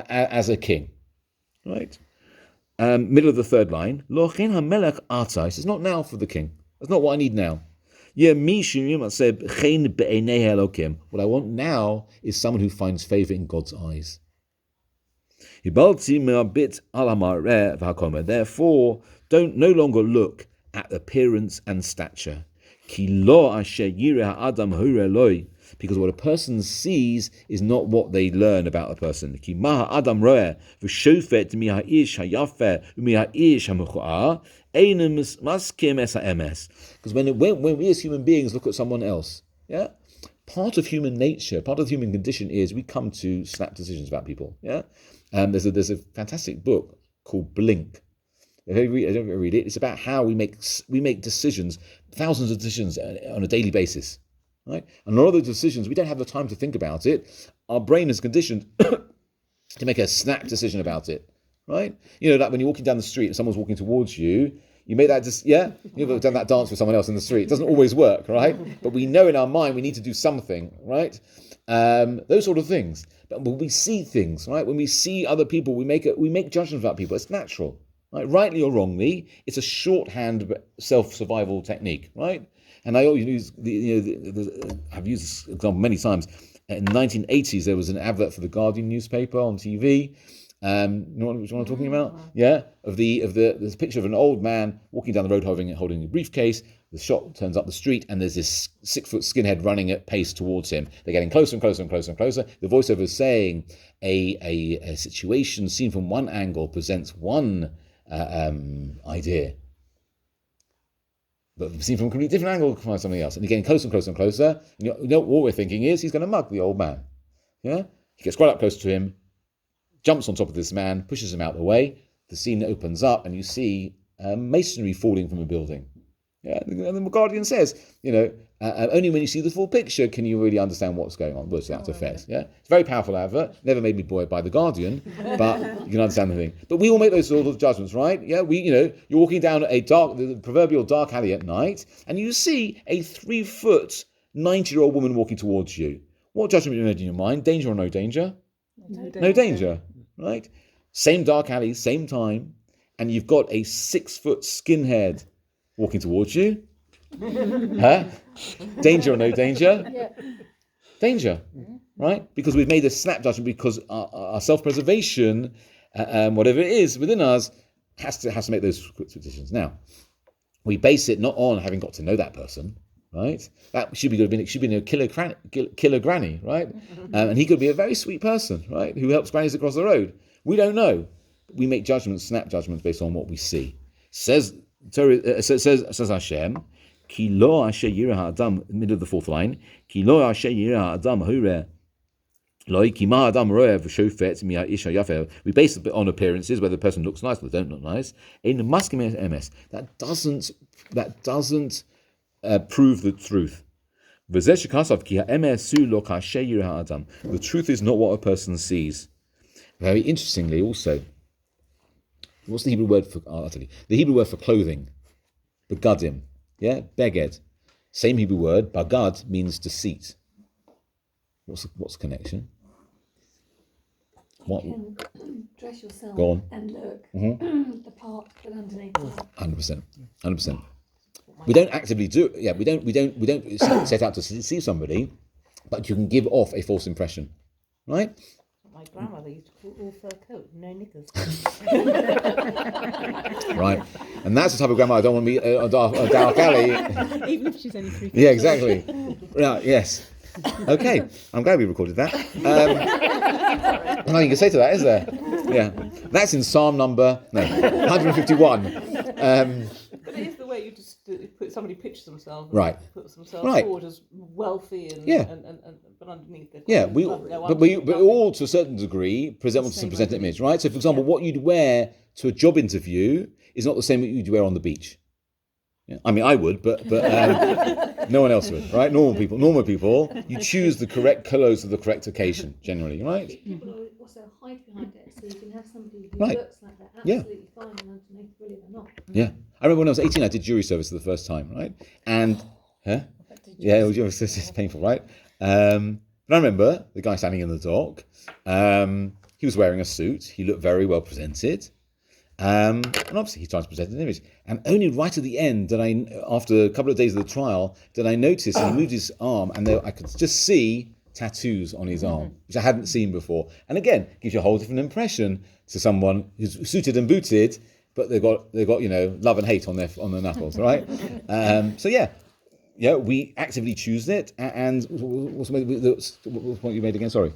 as a king. Right? Middle of the third line. It's not now for the king. That's not what I need now. What I want now is someone who finds favor in God's eyes. Therefore, don't no longer look at appearance and stature. Because what a person sees is not what they learn about a person. Because when we as human beings look at someone else, yeah, part of human nature, part of the human condition is we come to snap decisions about people. Yeah, there's a fantastic book called Blink. I don't read it. It's about how we make decisions, thousands of decisions on a daily basis, right? And a lot of those decisions we don't have the time to think about it. Our brain is conditioned to make a snap decision about it, right? You know, like when you're walking down the street and someone's walking towards you. You made that you've done that dance with someone else in the street. It doesn't always work, right? But we know in our mind we need to do something, right? Those sort of things. But when we see things, right? When we see other people, we make judgments about people. It's natural, right? Rightly or wrongly, it's a shorthand self-survival technique, right? And I always use I've used this example many times. In the 1980s, there was an advert for the Guardian newspaper on TV. You know what I'm talking about? Yeah, there's a picture of an old man walking down the road holding a briefcase. The shot turns up the street, and there's this 6-foot skinhead running at pace towards him. They're getting closer and closer and closer and closer. The voiceover is saying a situation seen from one angle presents one idea, but seen from a completely different angle finds something else. And you're getting closer and closer and closer. And you know what we're thinking is he's going to mug the old man. Yeah, he gets right up close to him. Jumps on top of this man, pushes him out of the way. the scene opens up and you see masonry falling from a building. Yeah, and the Guardian says, only when you see the full picture can you really understand what's going on. Words out to Fez. Yeah, it's a very powerful advert. Never made me buoyed by the Guardian, but you can understand the thing. But we all make those sort of judgments, right? Yeah, you're walking down the proverbial dark alley at night, and you see a 3-foot, 90-year-old woman walking towards you. What judgment you made in your mind? Danger or no danger? No danger, right? Same dark alley, same time, and you've got a 6-foot skinhead walking towards you. Huh? Danger or no danger? Yeah. Danger, right? Because we've made a snap judgment because our self-preservation, whatever it is within us, has to make those quick decisions. Now, we base it not on having got to know that person, right? That should be a killer granny, right? And he could be a very sweet person, right? Who helps grannies across the road. We don't know. We make judgments, snap judgments based on what we see. Says Hashem, Ki lo asher yireh ha'adam, middle of the 4th line, Ki lo asher yireh ha'adam ha'ureh, lo ki ma adam roeh v'shofet mi ha'isha yafeh. We base it on appearances, whether the person looks nice or they don't look nice. In the maskim ms, that doesn't prove the truth. V'zeh shekasav ki ha'emes su lo kasher yireh ha'adam. The truth is not what a person sees. Very interestingly, also, what's the Hebrew word for? I'll tell you. The Hebrew word for clothing, begadim, yeah, beged. Same Hebrew word. Bagad means deceit. What's the connection? What? You can dress yourself Go on. and look the part, but underneath. 100%. We don't actively do it. Yeah, we don't set out to deceive somebody, but you can give off a false impression, right? My grandmother used to call all fur coat, no knickers. Right, and that's the type of grandma I don't want to meet a dark alley. Even if she's only 3 feet. Yeah, exactly. Right, yes. Okay, I'm glad we recorded that. Nothing you can say to that, is there? Yeah, that's in Psalm number 151. But it is the way you just somebody pictures themselves, Right. puts themselves Right. forward as wealthy and, Yeah. and but underneath they're Yeah, quite we lovely. No, but all to a certain degree present an image, right? So, for example, what you'd wear to a job interview is not the same that you'd wear on the beach. Yeah. I mean, I would, but no one else would, right? Normal people, you choose the correct clothes of the correct occasion, generally, right? People also hide behind it, so you can have somebody who Right. looks like they're Yeah. absolutely fine and underneath really they're not. Yeah, I remember when I was 18, I did jury service for the first time, right? And yeah, it was it's painful, right? But I remember the guy standing in the dock. He was wearing a suit. He looked very well presented. And obviously he tried to present an image. And only right at the end after a couple of days of the trial, did I notice he moved his arm and I could just see tattoos on his arm, which I hadn't seen before. And again, gives you a whole different impression to someone who's suited and booted, but they've got love and hate on their knuckles, right? So yeah, we actively choose it. And what's the point you made again? Sorry.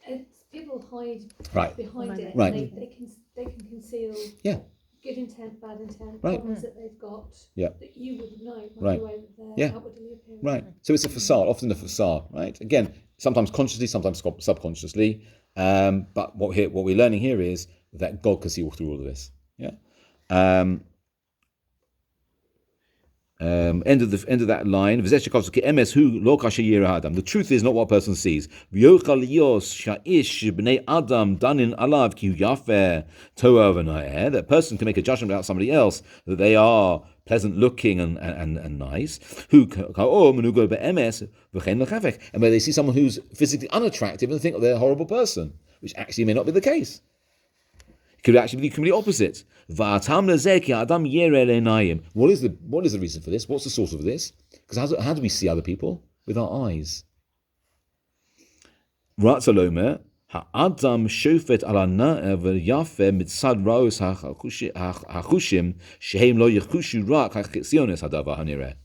It's people hide Right. behind it. Right. And they can conceal good intent, bad intent, Right. problems that they've got Yeah. that you wouldn't know by Right. the way that they're Yeah. outwardly appearing. Right. So it's a facade, often a facade, right? Again, sometimes consciously, sometimes subconsciously. But what we're learning here is that God can see all through all of this. Yeah. End of that line. The truth is not what a person sees. That person can make a judgment about somebody else that they are pleasant looking and nice. And where they see someone who's physically unattractive and think that they're a horrible person, which actually may not be the case. It could actually be the complete opposite. What is the reason for this? What's the source of this? Because how do we see other people? With our eyes. Ha'adam shofet ala na'eh v'yafeh mitzad ra'os ha'chushim shehem lo yichushu rak ha'chitziones hadavar hanireh.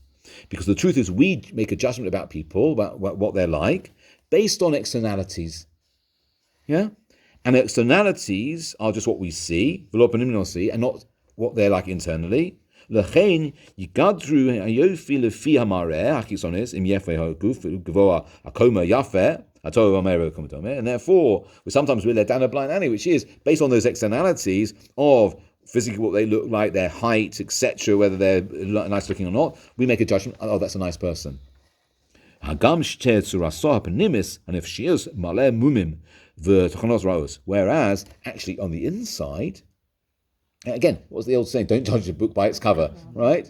Because the truth is, we make a judgment about people, about what they're like, based on externalities. Yeah? And externalities are just what we see, and not what they're like internally. L'chein yigadru hayofi lefi hamareh hachisones im yefeh haguf gvoa hakoma yafeh And therefore, sometimes we're led down a blind alley, which is based on those externalities of physically what they look like, their height, etc., whether they're nice looking or not. We make a judgment, oh, that's a nice person. Whereas, actually, on the inside, again, what's the old saying? Don't judge a book by its cover, right?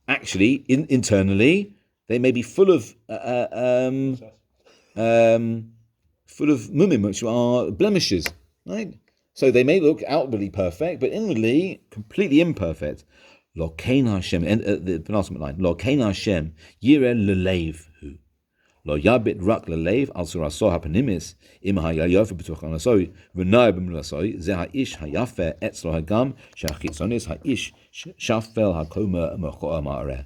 Actually, internally, they may be full of mumim, which are blemishes, right? So they may look outwardly perfect, but inwardly completely imperfect. Lo kein Hashem, the penultimate line. Lo kein Hashem yireh lelev hu. Lo yabit rak lelev al suraso hapanimis im hayayof b'tuch anasoi v'nai b'mulasoi ze ha'ish hayafe etzlo hagam shachitzonis ha'ish shafel hakoma mechoa ma'areh.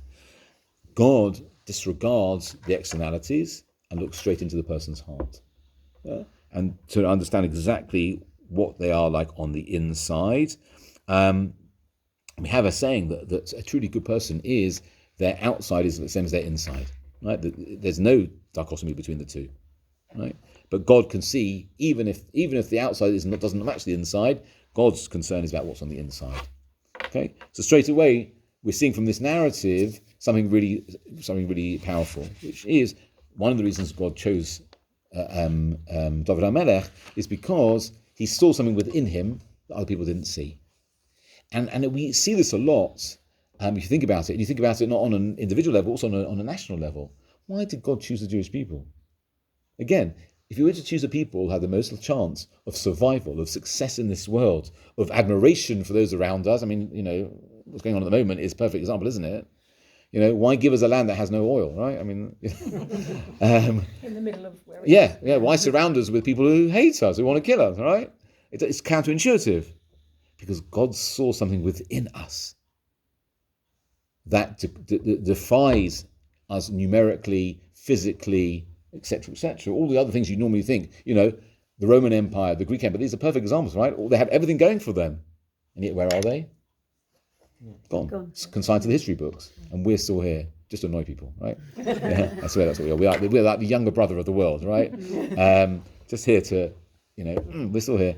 God disregards the externalities and looks straight into the person's heart. Yeah? And to understand exactly what they are like on the inside. We have a saying that a truly good person is their outside is the same as their inside, right? There's no dichotomy between the two, right? But God can see even if the outside doesn't match the inside, God's concern is about what's on the inside. Okay, so straight away we're seeing from this narrative something really powerful, which is one of the reasons God chose David HaMelech is because he saw something within him that other people didn't see. And we see this a lot if you think about it, and you think about it not on an individual level, also on a national level. Why did God choose the Jewish people? Again, if you were to choose a people who had the most chance of survival, of success in this world, of admiration for those around us, I mean, what's going on at the moment is a perfect example, isn't it? Why give us a land that has no oil, right? I mean, in the middle of where why surround us with people who hate us, who want to kill us, right? It's counterintuitive. Because God saw something within us that defies us numerically, physically, etc., etc. All the other things you normally think, the Roman Empire, the Greek Empire, these are perfect examples, right? They had everything going for them. And yet, where are they? Gone. Consigned to the history books. And we're still here, just to annoy people, right? Yeah, that's what we are. We're like the younger brother of the world, right? Just here to, we're still here.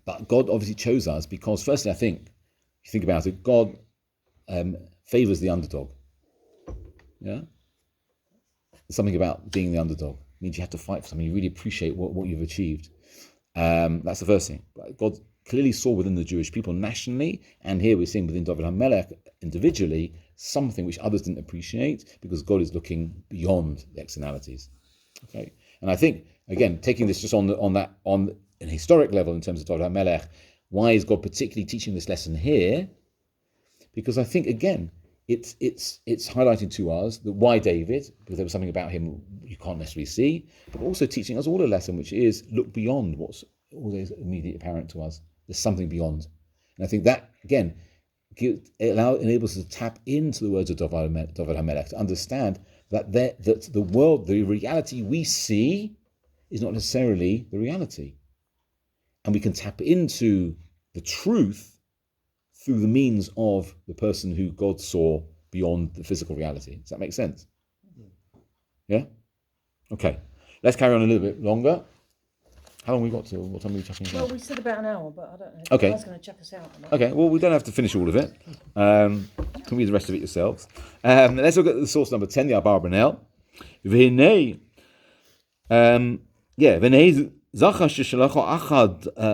But God obviously chose us because, firstly, I think, if you think about it, God favors the underdog. Yeah? There's something about being the underdog. It means you have to fight for something. You really appreciate what you've achieved. That's the first thing. But God clearly saw within the Jewish people nationally, and here we're seeing within David HaMelech individually, something which others didn't appreciate because God is looking beyond the externalities. Okay? And I think, again, taking this just on an historic level in terms of David HaMelech, why is God particularly teaching this lesson here? Because I think, again, it's highlighting to us that why David, because there was something about him you can't necessarily see, but also teaching us all a lesson, which is look beyond what's always immediately apparent to us. There's something beyond. And I think that, again, enables us to tap into the words of David HaMelech, to understand that the world, the reality we see is not necessarily the reality. And we can tap into the truth through the means of the person who God saw beyond the physical reality. Does that make sense? Yeah? Okay. Let's carry on a little bit longer. How long have we got till? What time are we talking about? Well, we said about an hour, but I don't know. Okay. I was going to chuck us out. Okay, well, we don't have to finish all of it. Can read the rest of it yourselves. Let's look at the source number 10, the Abar Benel. V'hinei, v'hinei Zacha sheshalacho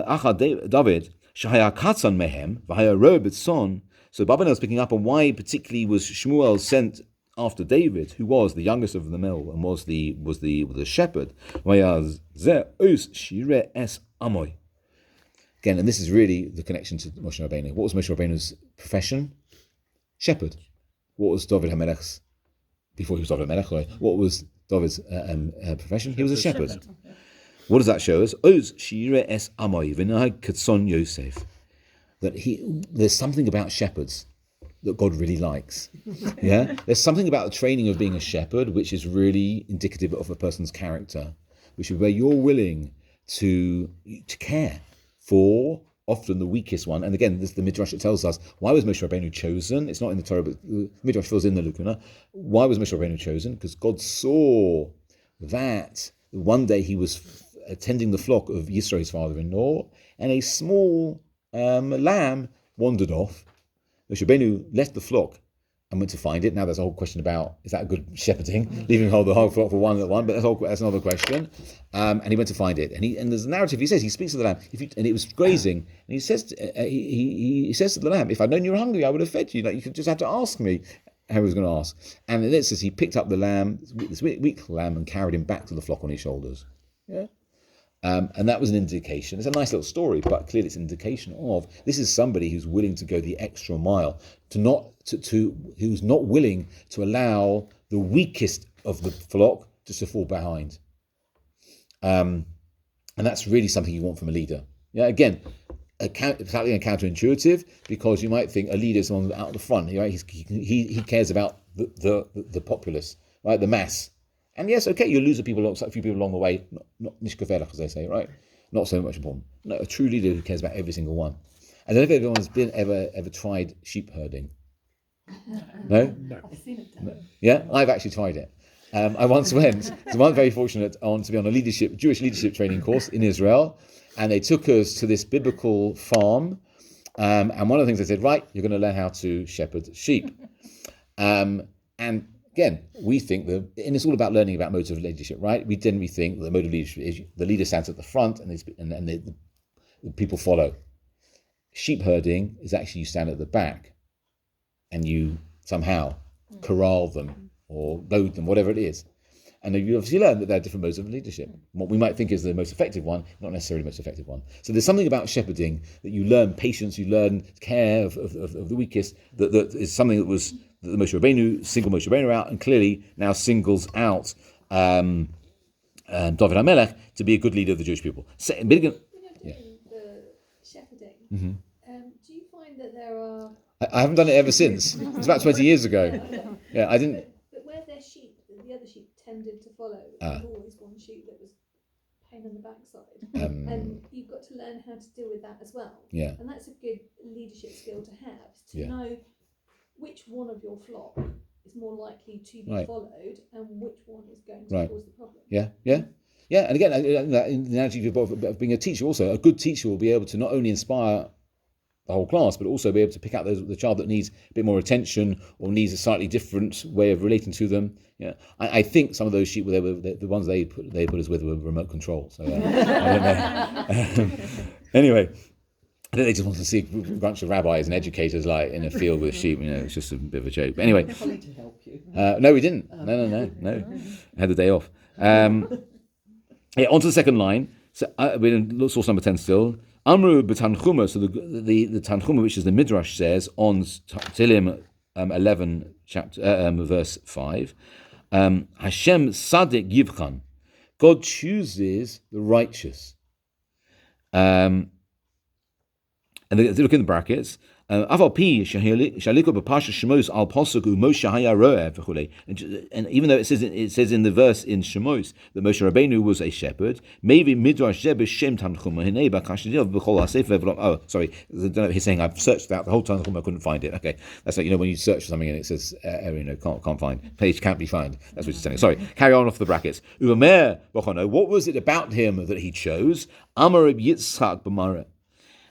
achad David shehaya katzan mehem v'haya roeh b'tzon. So Barbanel is picking up on why particularly was Shmuel sent after David, who was the youngest of them all and was the shepherd. Again, and this is really the connection to Moshe Rabbeinu. What was Moshe Rabbeinu's profession? Shepherd. What was David HaMelech's? Before he was David HaMelech, what was David's profession? He was a shepherd. What does that show us? That there's something about shepherds that God really likes. Yeah, there's something about the training of being a shepherd which is really indicative of a person's character, which is where you're willing to care for often the weakest one. And again, this is the Midrash that tells us, why was Moshe Rabbeinu chosen? It's not in the Torah, but the Midrash fills in the lacuna. Why was Moshe Rabbeinu chosen? Because God saw that one day he was attending the flock of Yisro, his father-in-law, and a small lamb wandered off. Moshe Rabbeinu left the flock and went to find it. Now there's a whole question about, is that a good shepherding, leaving the whole flock for one, but that's another question. And he went to find it, and there's a narrative. He says, he speaks to the lamb, and it was grazing, and he says, he says to the lamb, if I'd known you were hungry, I would have fed you. Like, you could just have to ask me. How he was going to ask. And then it says he picked up the lamb, this weak lamb, and carried him back to the flock on his shoulders. Yeah. And that was an indication. It's a nice little story, but clearly it's an indication of this is somebody who's willing to go the extra mile, who's not willing to allow the weakest of the flock just to fall behind. And that's really something you want from a leader. Yeah, again, slightly counterintuitive, because you might think a leader's on out the front. Right? He cares about the populace, right, the mass. And yes, okay, you lose a few people along the way, not nishkavelach, as they say, right? Not so much important. No, a true leader who cares about every single one. I don't know if anyone's ever tried sheep herding. No? I've seen it done. No. Yeah, I've actually tried it. I once went. So I was very fortunate to be on a Jewish leadership training course in Israel, and they took us to this biblical farm. And one of the things they said, right, you're going to learn how to shepherd sheep. And again, we think and it's all about learning about modes of leadership, right? We generally think the mode of leadership is the leader stands at the front and the people follow. Sheep herding is actually you stand at the back and you somehow corral them or load them, whatever it is. And you obviously learn that there are different modes of leadership. What we might think is the most effective one, not necessarily the most effective one. So there's something about shepherding that you learn patience, you learn care of the weakest, that is something that was the Moshe Rabbeinu, singled Moshe Rabbeinu out, and clearly now singles out David HaMelech to be a good leader of the Jewish people. So, When you're doing the shepherding, do you find that there are... I haven't done it ever since. It's about 20 years ago. Yeah, I didn't... But where their sheep, the other sheep tended to follow, there was always one sheep that was pain in the backside. And you've got to learn how to deal with that as well. Yeah. And that's a good leadership skill to have, to Yeah. know which one of your flock is more likely to be followed and which one is going to cause the problem. Yeah. And again, in the analogy of being a teacher also, a good teacher will be able to not only inspire the whole class, but also be able to pick out the child that needs a bit more attention or needs a slightly different way of relating to them. Yeah, I think some of those sheep were the ones they put us with were remote control. So I don't know. Anyway, I think they just want to see a bunch of rabbis and educators like in a field with sheep. It's just a bit of a joke. But anyway, to help you. no, we didn't. No. I had the day off. On to the second line. So we're in source number 10 still. Amru b'tanchuma. So the tanchuma, which is the Midrash, says on Tehillm 11, verse 5. Hashem sadik yivchan. God chooses the righteous. And look in the brackets. And even though it says in the verse in Shemos that Moshe Rabbeinu was a shepherd, maybe Midrash Shem Tanchuma. Oh, sorry, I don't know. He's saying I've searched out the whole Tanchuma, I couldn't find it. Okay, that's like when you search for something and it says can't find, page can't be found. That's what he's saying. Sorry, carry on off the brackets. What was it about him that he chose? Amar Yitzchak b'Mareh.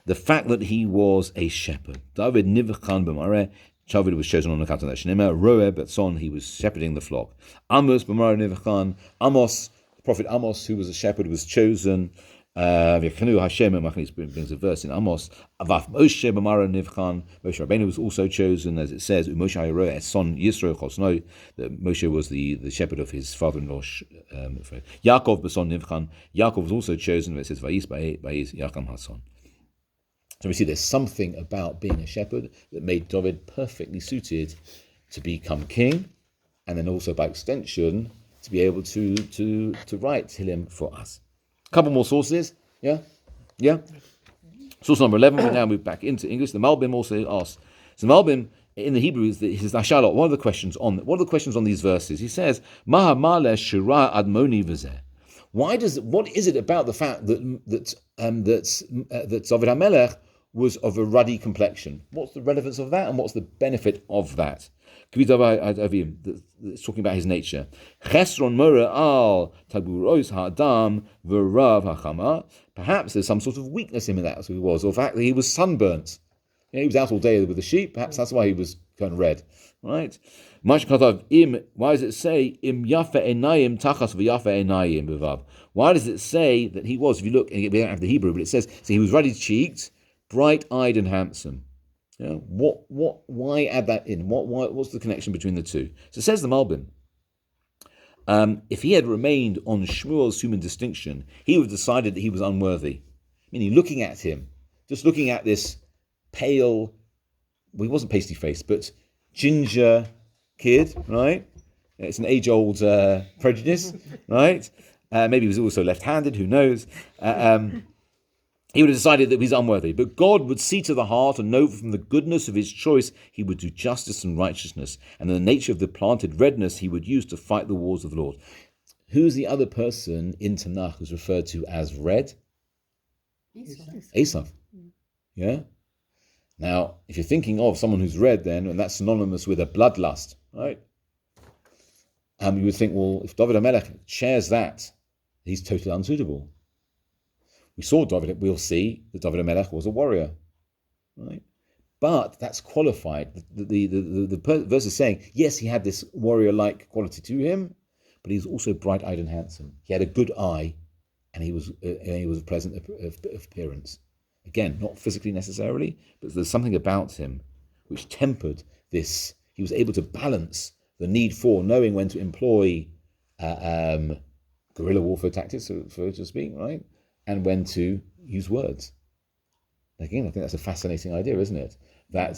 The fact that he was a shepherd. David Nivchan b'Mareh. David was chosen on account of that. Shnema Roeb Betzon. He was shepherding the flock. Amos b'Mareh Nivchan. Amos, the prophet Amos, who was a shepherd, was chosen. V'chanu Hashem brings a verse in Amos. Avaf Moshe b'Mareh Nivchan. Moshe Rabbeinu was also chosen, as it says. Moshe Haroeh son Yisro Chosno. That Moshe was the shepherd of his father-in-law. Yaakov b'Son Nivchan. Yaakov was also chosen. It says Vayis Yakam Hason. So we see there's something about being a shepherd that made David perfectly suited to become king, and then also by extension to be able to write Tehillm for us. A couple more sources, yeah. Source number 11. We now move back into English. The Malbim also asks. So Malbim in the Hebrew is his Ashalot. What are the questions on these verses? He says, Maha Maleh Shira Admoni V'zeh. What is it about the fact that David HaMelech was of a ruddy complexion? What's the relevance of that, and what's the benefit of that? It's talking about his nature. Perhaps there's some sort of weakness in that, so he was, or the fact that he was sunburnt. He was out all day with the sheep. Perhaps that's why he was kind of red, right? Why does it say im yafa enayim tachas v'yafa enayim bevav? Why does it say that he was? If you look, we don't have the Hebrew, but it says so he was ruddy-cheeked, bright-eyed, and handsome. Yeah, why add that in? What's the connection between the two? So it says the Malbim. If he had remained on Shmuel's human distinction, he would have decided that he was unworthy. Meaning, looking at him, just looking at this pale, well, he wasn't pasty faced, but ginger kid, right? It's an age-old prejudice, right? Maybe he was also left-handed, who knows? He would have decided that he's unworthy. But God would see to the heart and know from the goodness of his choice he would do justice and righteousness, and the nature of the planted redness he would use to fight the wars of the Lord. Who's the other person in Tanakh who's referred to as red? Esav. Yeah? Now, if you're thinking of someone who's red then, and that's synonymous with a bloodlust, right? You would think, well, if David HaMelech shares that, he's totally unsuitable. We'll see that David HaMelech was a warrior, right? But that's qualified. The verse is saying, yes, he had this warrior-like quality to him, but he was also bright-eyed and handsome. He had a good eye, and he was a pleasant appearance. Again, not physically necessarily, but there's something about him which tempered this. He was able to balance the need for knowing when to employ guerrilla warfare tactics, so to speak, right? And when to use words. Again, I think that's a fascinating idea, isn't it? That,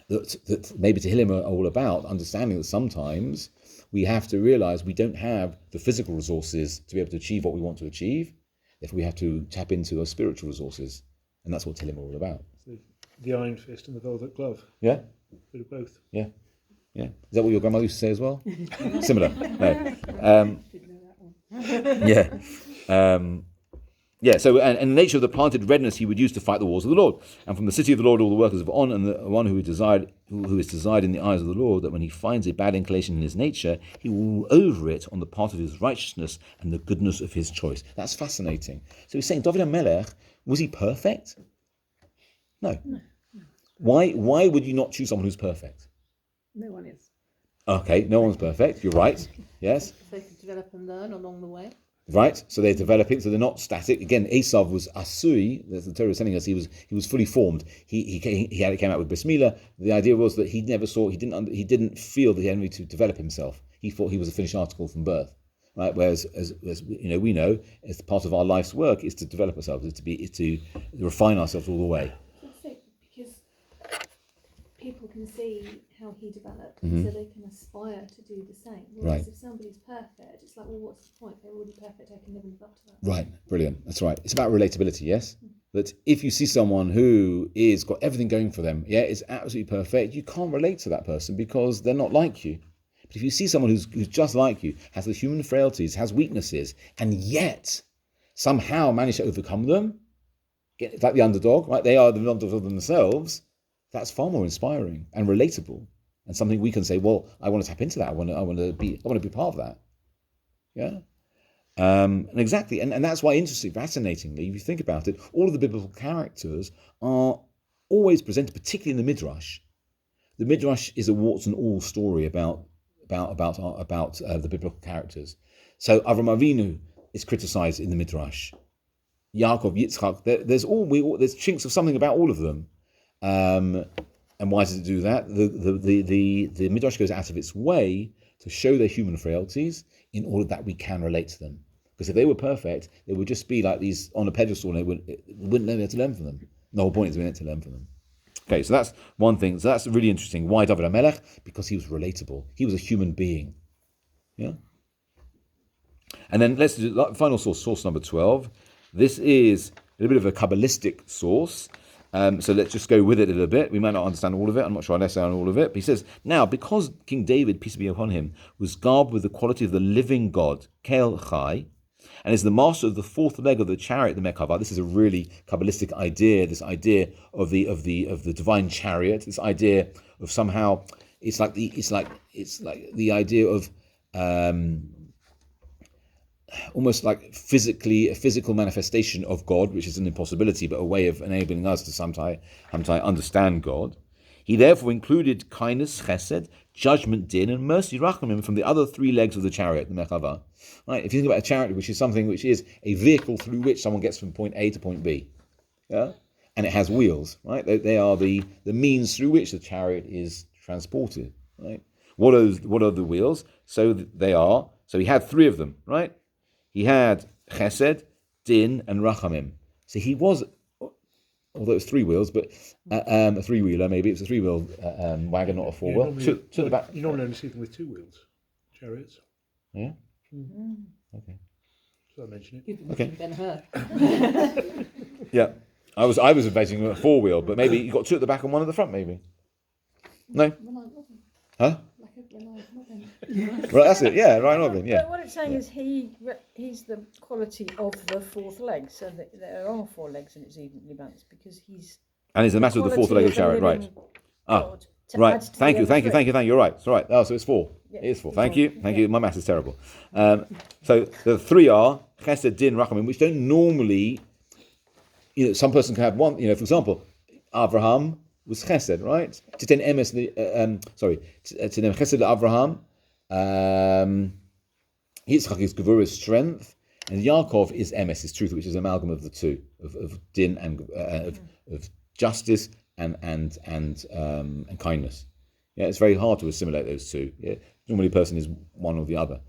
that maybe Tehillm are all about understanding that sometimes we have to realize we don't have the physical resources to be able to achieve what we want to achieve. Therefore, we have to tap into our spiritual resources. And that's what Tehillm are all about. So the iron fist and the velvet glove. Yeah? Bit of both. Yeah. Yeah. Is that what your grandmother used to say as well? Similar. No. So and the nature of the planted redness he would use to fight the wars of the Lord. And from the city of the Lord all the workers of On, and the one who is desired in the eyes of the Lord, that when he finds a bad inclination in his nature, he will rule over it on the part of his righteousness and the goodness of his choice. That's fascinating. So he's saying, David HaMelech, was he perfect? No. Why would you not choose someone who's perfect? No one is. Okay, no one's perfect. You're right. Yes. They can develop and learn along the way. Right, so they're developing, so they're not static. Again, Esav was Asui. The Torah is telling us he was fully formed. He came out with Bris Milah. The idea was that he didn't feel that he had need to develop himself. He thought he was a finished article from birth. Right, whereas as we know, as part of our life's work is to develop ourselves, is to refine ourselves all the way. That's it, because people can see how he developed, Mm-hmm. so they can aspire to do the same. Whereas Right. if somebody's perfect, it's like, well, what's the point? They're already perfect. I can never live up to that. Right, brilliant. That's right. It's about relatability, yes? That if you see someone who is got everything going for them, is absolutely perfect, you can't relate to that person because they're not like you. But if you see someone who's just like you, has the human frailties, has weaknesses, and yet somehow manage to overcome them, it's like the underdog, right? They are the underdog themselves. That's far more inspiring and relatable, and something we can say, well, I want to tap into that. I want to be part of that. Yeah. And exactly, and that's why, fascinatingly, if you think about it, all of the biblical characters are always presented, particularly in the Midrash. The Midrash is a warts and all story about the biblical characters. So Avram Avinu is criticized in the Midrash. Yaakov, Yitzchak, there's chinks of something about all of them. And why does it do that? The Midrash goes out of its way to show their human frailties in order that we can relate to them. Because if they were perfect, they would just be like these on a pedestal, and we wouldn't know where to learn from them. The whole point is we need to learn from them. Okay, so that's one thing. So that's really interesting. Why David HaMelech? Because he was relatable. He was a human being. Yeah. And then let's do final source number 12. This is a little bit of a Kabbalistic source. So let's just go with it a little bit. We might not understand all of it. I'm not sure I understand all of it. But he says, now, because King David, peace be upon him, was garbed with the quality of the living God, Kel Chai, and is the master of the fourth leg of the chariot, the Merkava. This is a really Kabbalistic idea, this idea of the divine chariot, this idea of somehow, it's like the idea of almost like a physical manifestation of God, which is an impossibility, but a way of enabling us to sometimes understand God. He therefore included kindness, chesed, judgment, din, and mercy, rachamim, from the other three legs of the chariot, the mechava. Right? If you think about a chariot, which is something which is a vehicle through which someone gets from point A to point B, yeah, and it has wheels, right? They are the means through which the chariot is transported, right? What are the wheels? So he had three of them, right? He had chesed, din, and rachamim. So he was, although it was three wheels, but a three-wheeler maybe. It was a three-wheel wagon, not a four-wheel. To the back. You normally only see them with two wheels, chariots. Yeah? Okay. So I mention it. Give them Okay. Ben-Hur. Yeah. I was envisioning a four-wheel, but maybe you got two at the back and one at the front, maybe. No? Reliant Robin. Huh? Like a Reliant Robin. Right, that's it. Yeah, Ryan Robin, yeah. But what it's saying is he's the quality of the fourth leg, so that there are four legs and it's evenly balanced because he's. And he's the master of the fourth leg of the chariot, right. Right. Thank you. You're right. It's right. Oh, so it's four. Yeah, It is four. it's Thank four. you. Thank you. My math is terrible. So the three are chesed, din, rachamim, which don't normally, some person can have one, for example, Abraham was chesed, right? Titen emes, titen chesed Abraham, Yitzchak is Gevurah's strength, and Yaakov is emes, is truth, which is an amalgam of the two, of din and of justice and kindness. Yeah, it's very hard to assimilate those two. Yeah, normally a person is one or the other.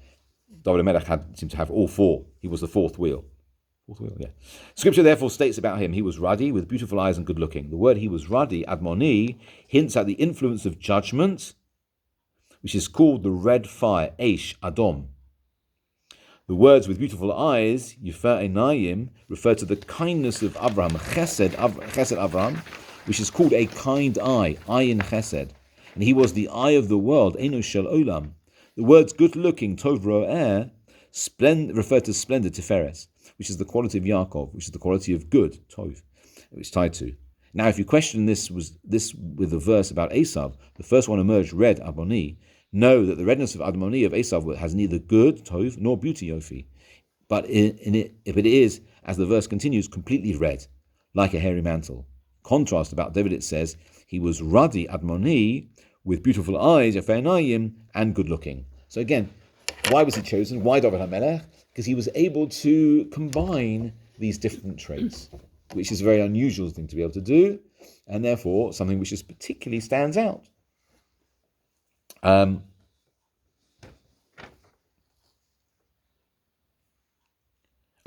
David HaMelech seemed to have all four. He was the fourth wheel. Yeah. Scripture therefore states about him, he was ruddy, with beautiful eyes and good looking. The word he was ruddy, admoni, hints at the influence of judgment, which is called the red fire, Eish, Adom. The words with beautiful eyes, Yifer Einayim, refer to the kindness of Abraham, Chesed Abraham, which is called a kind eye, Ayin Chesed. And he was the eye of the world, Eno Shel Olam. The words good looking, Tov Ro'er, refer to splendid Tiferes, which is the quality of Yaakov, which is the quality of good, Tov, which is tied to. Now, if you question this with the verse about Esav, the first one emerged red, Aboni, know that the redness of Admoni of Esav has neither good, Tov, nor beauty, Yofi. But if it is, as the verse continues, completely red, like a hairy mantle. Contrast about David, it says, he was ruddy, Admoni, with beautiful eyes, Yafeinayim, and good looking. So again, why was he chosen? Why David HaMelech? Because he was able to combine these different traits, which is a very unusual thing to be able to do, and therefore something which just particularly stands out.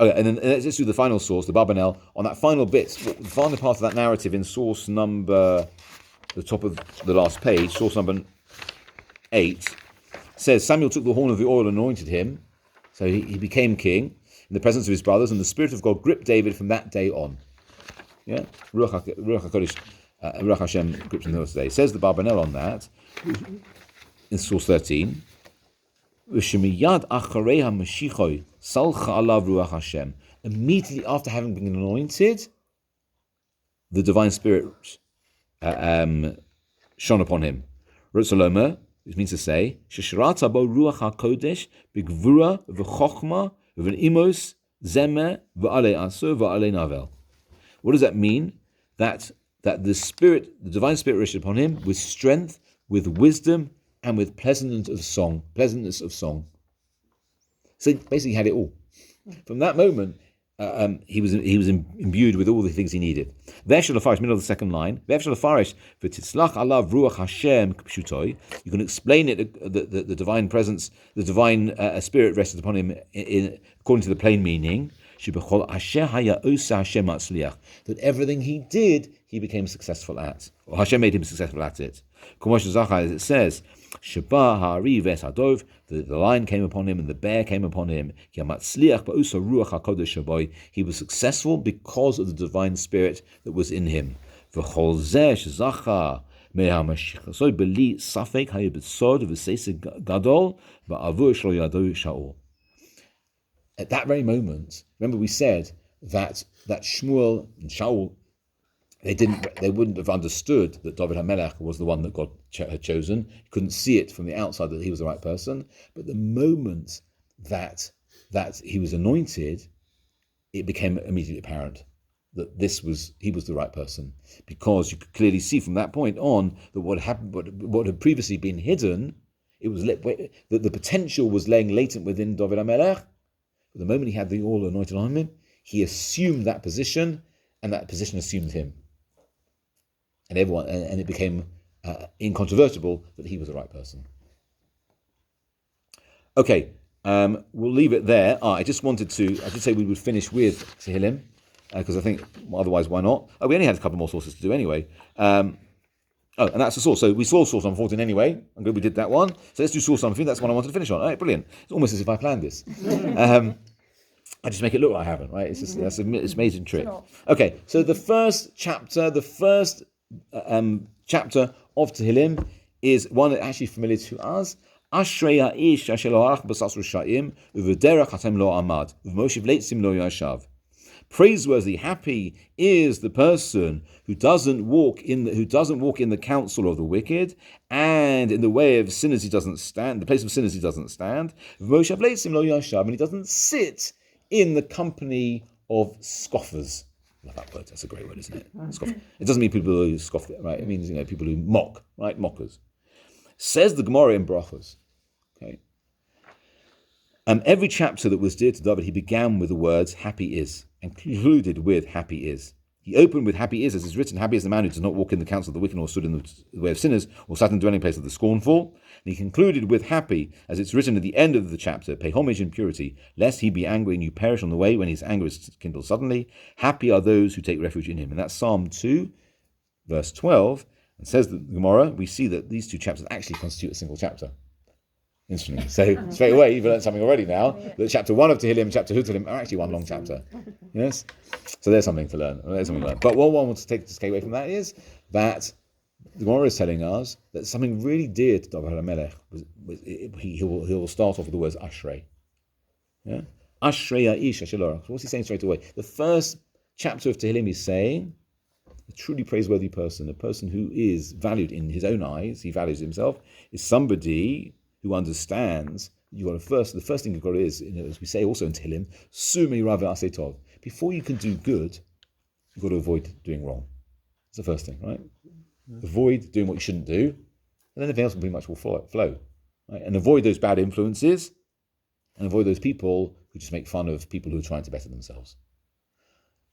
Okay, and then let's do the final source, the Barbanel, on that final bit, the final part of that narrative in source number, the top of the last page, source number 8, says, Samuel took the horn of the oil and anointed him, so he became king in the presence of his brothers, and the Spirit of God gripped David from that day on. Yeah, Ruach HaKodesh, Ruach Hashem gripped him those days. Says the Barbanel on that, in source 13, immediately after having been anointed, the divine spirit shone upon him. Rutsaloma, which means to say, Sheshrata bo ruach hakodesh b'gvura v'chochma v'imos zeme v'alei asur v'alei navel. What does that mean? That the spirit, the divine spirit rested upon him with strength, with wisdom, and with pleasantness of song. So basically, he had it all. From that moment, he was imbued with all the things he needed. Middle of the second line. You can explain it. The divine presence, the divine spirit rested upon him according to the plain meaning. That everything he did, he became successful at, or Hashem made him successful at it. As it says, the lion came upon him and the bear came upon him. He was successful because of the divine spirit that was in him. וכל זה שזכה מהמשיכתו בלי ספק היה בסוד ובססג גדול בעבור שלא ידעו שאול. At that very moment, remember we said that Shmuel and Shaul, they wouldn't have understood that David HaMelech was the one that God had chosen. You couldn't see it from the outside that he was the right person. But the moment that he was anointed, it became immediately apparent that he was the right person, because you could clearly see from that point on that what had previously been hidden, it was that the potential was laying latent within David HaMelech. But the moment he had the oil anointed on him, he assumed that position, and that position assumed him. And it became incontrovertible that he was the right person. Okay, we'll leave it there. I did say we would finish with Tehillm, because I think, otherwise, why not? We only had a couple more sources to do anyway. And that's the source. So we saw source number 14 anyway. I'm glad we did that one. So let's do source number 15. That's the one I wanted to finish on. All right, brilliant. It's almost as if I planned this. I just make it look like I haven't, right? It's just it's an amazing trick. Okay, so the first chapter of Tehillm is one that actually familiar to us. Ashrei ha'ish asher lo halach b'sas rishayim u'v'derech hatem lo amad u'v'moshiv leitzim lo yashav. Praiseworthy, happy is the person who doesn't walk in the counsel of the wicked, and in the way of sinners he doesn't stand. The place of sinners he doesn't stand. V'moshiv leitzim lo yashav, and he doesn't sit in the company of scoffers. I love that word. That's a great word, isn't it? Scoff. It doesn't mean people who scoff, right? It means people who mock, right? Mockers. Says the Gemara in Brachos. Okay. Every chapter that was dear to David, he began with the words "happy is" and concluded with "happy is." He opened with "happy is," as is written, "Happy is the man who does not walk in the counsel of the wicked, or stood in the way of sinners, or sat in the dwelling place of the scornful." And he concluded with "happy," as it's written at the end of the chapter, "Pay homage and purity, lest he be angry and you perish on the way when his anger is kindled suddenly. Happy are those who take refuge in him." And that's Psalm 2, verse 12. And says the Gemara, we see that these two chapters actually constitute a single chapter. Interesting. So straight away, you've learned something already now. That chapter 1 of Tehillm, chapter 2 of Tehillm are actually one long chapter. Yes? So there's something to learn. But what one wants to take away from that is that the Gemara is telling us that something really dear to David HaMelech he will start off with the words Ashrei. Yeah? Ashrei ha'ish asher lo halach. What's he saying straight away? The first chapter of Tehillm is saying a truly praiseworthy person, a person who is valued in his own eyes, he values himself, is somebody who understands. The first thing you've got is, as we say also in Tehillm, Sumi Rave Aseh Tov. Before you can do good, you've got to avoid doing wrong. That's the first thing, right? Avoid doing what you shouldn't do, and then everything else pretty much will flow. Right? And avoid those bad influences, and avoid those people who just make fun of people who are trying to better themselves.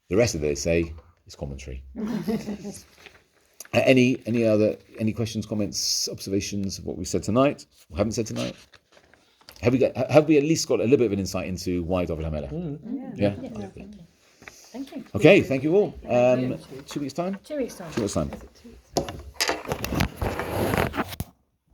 The rest of it, they say, is commentary. Any questions, comments, observations of what we said tonight, or haven't said tonight? Have we at least got a little bit of an insight into why David HaMelech? Yeah. Thank you. Okay, thank you all. 2 weeks time. 2 weeks time. 2 weeks time.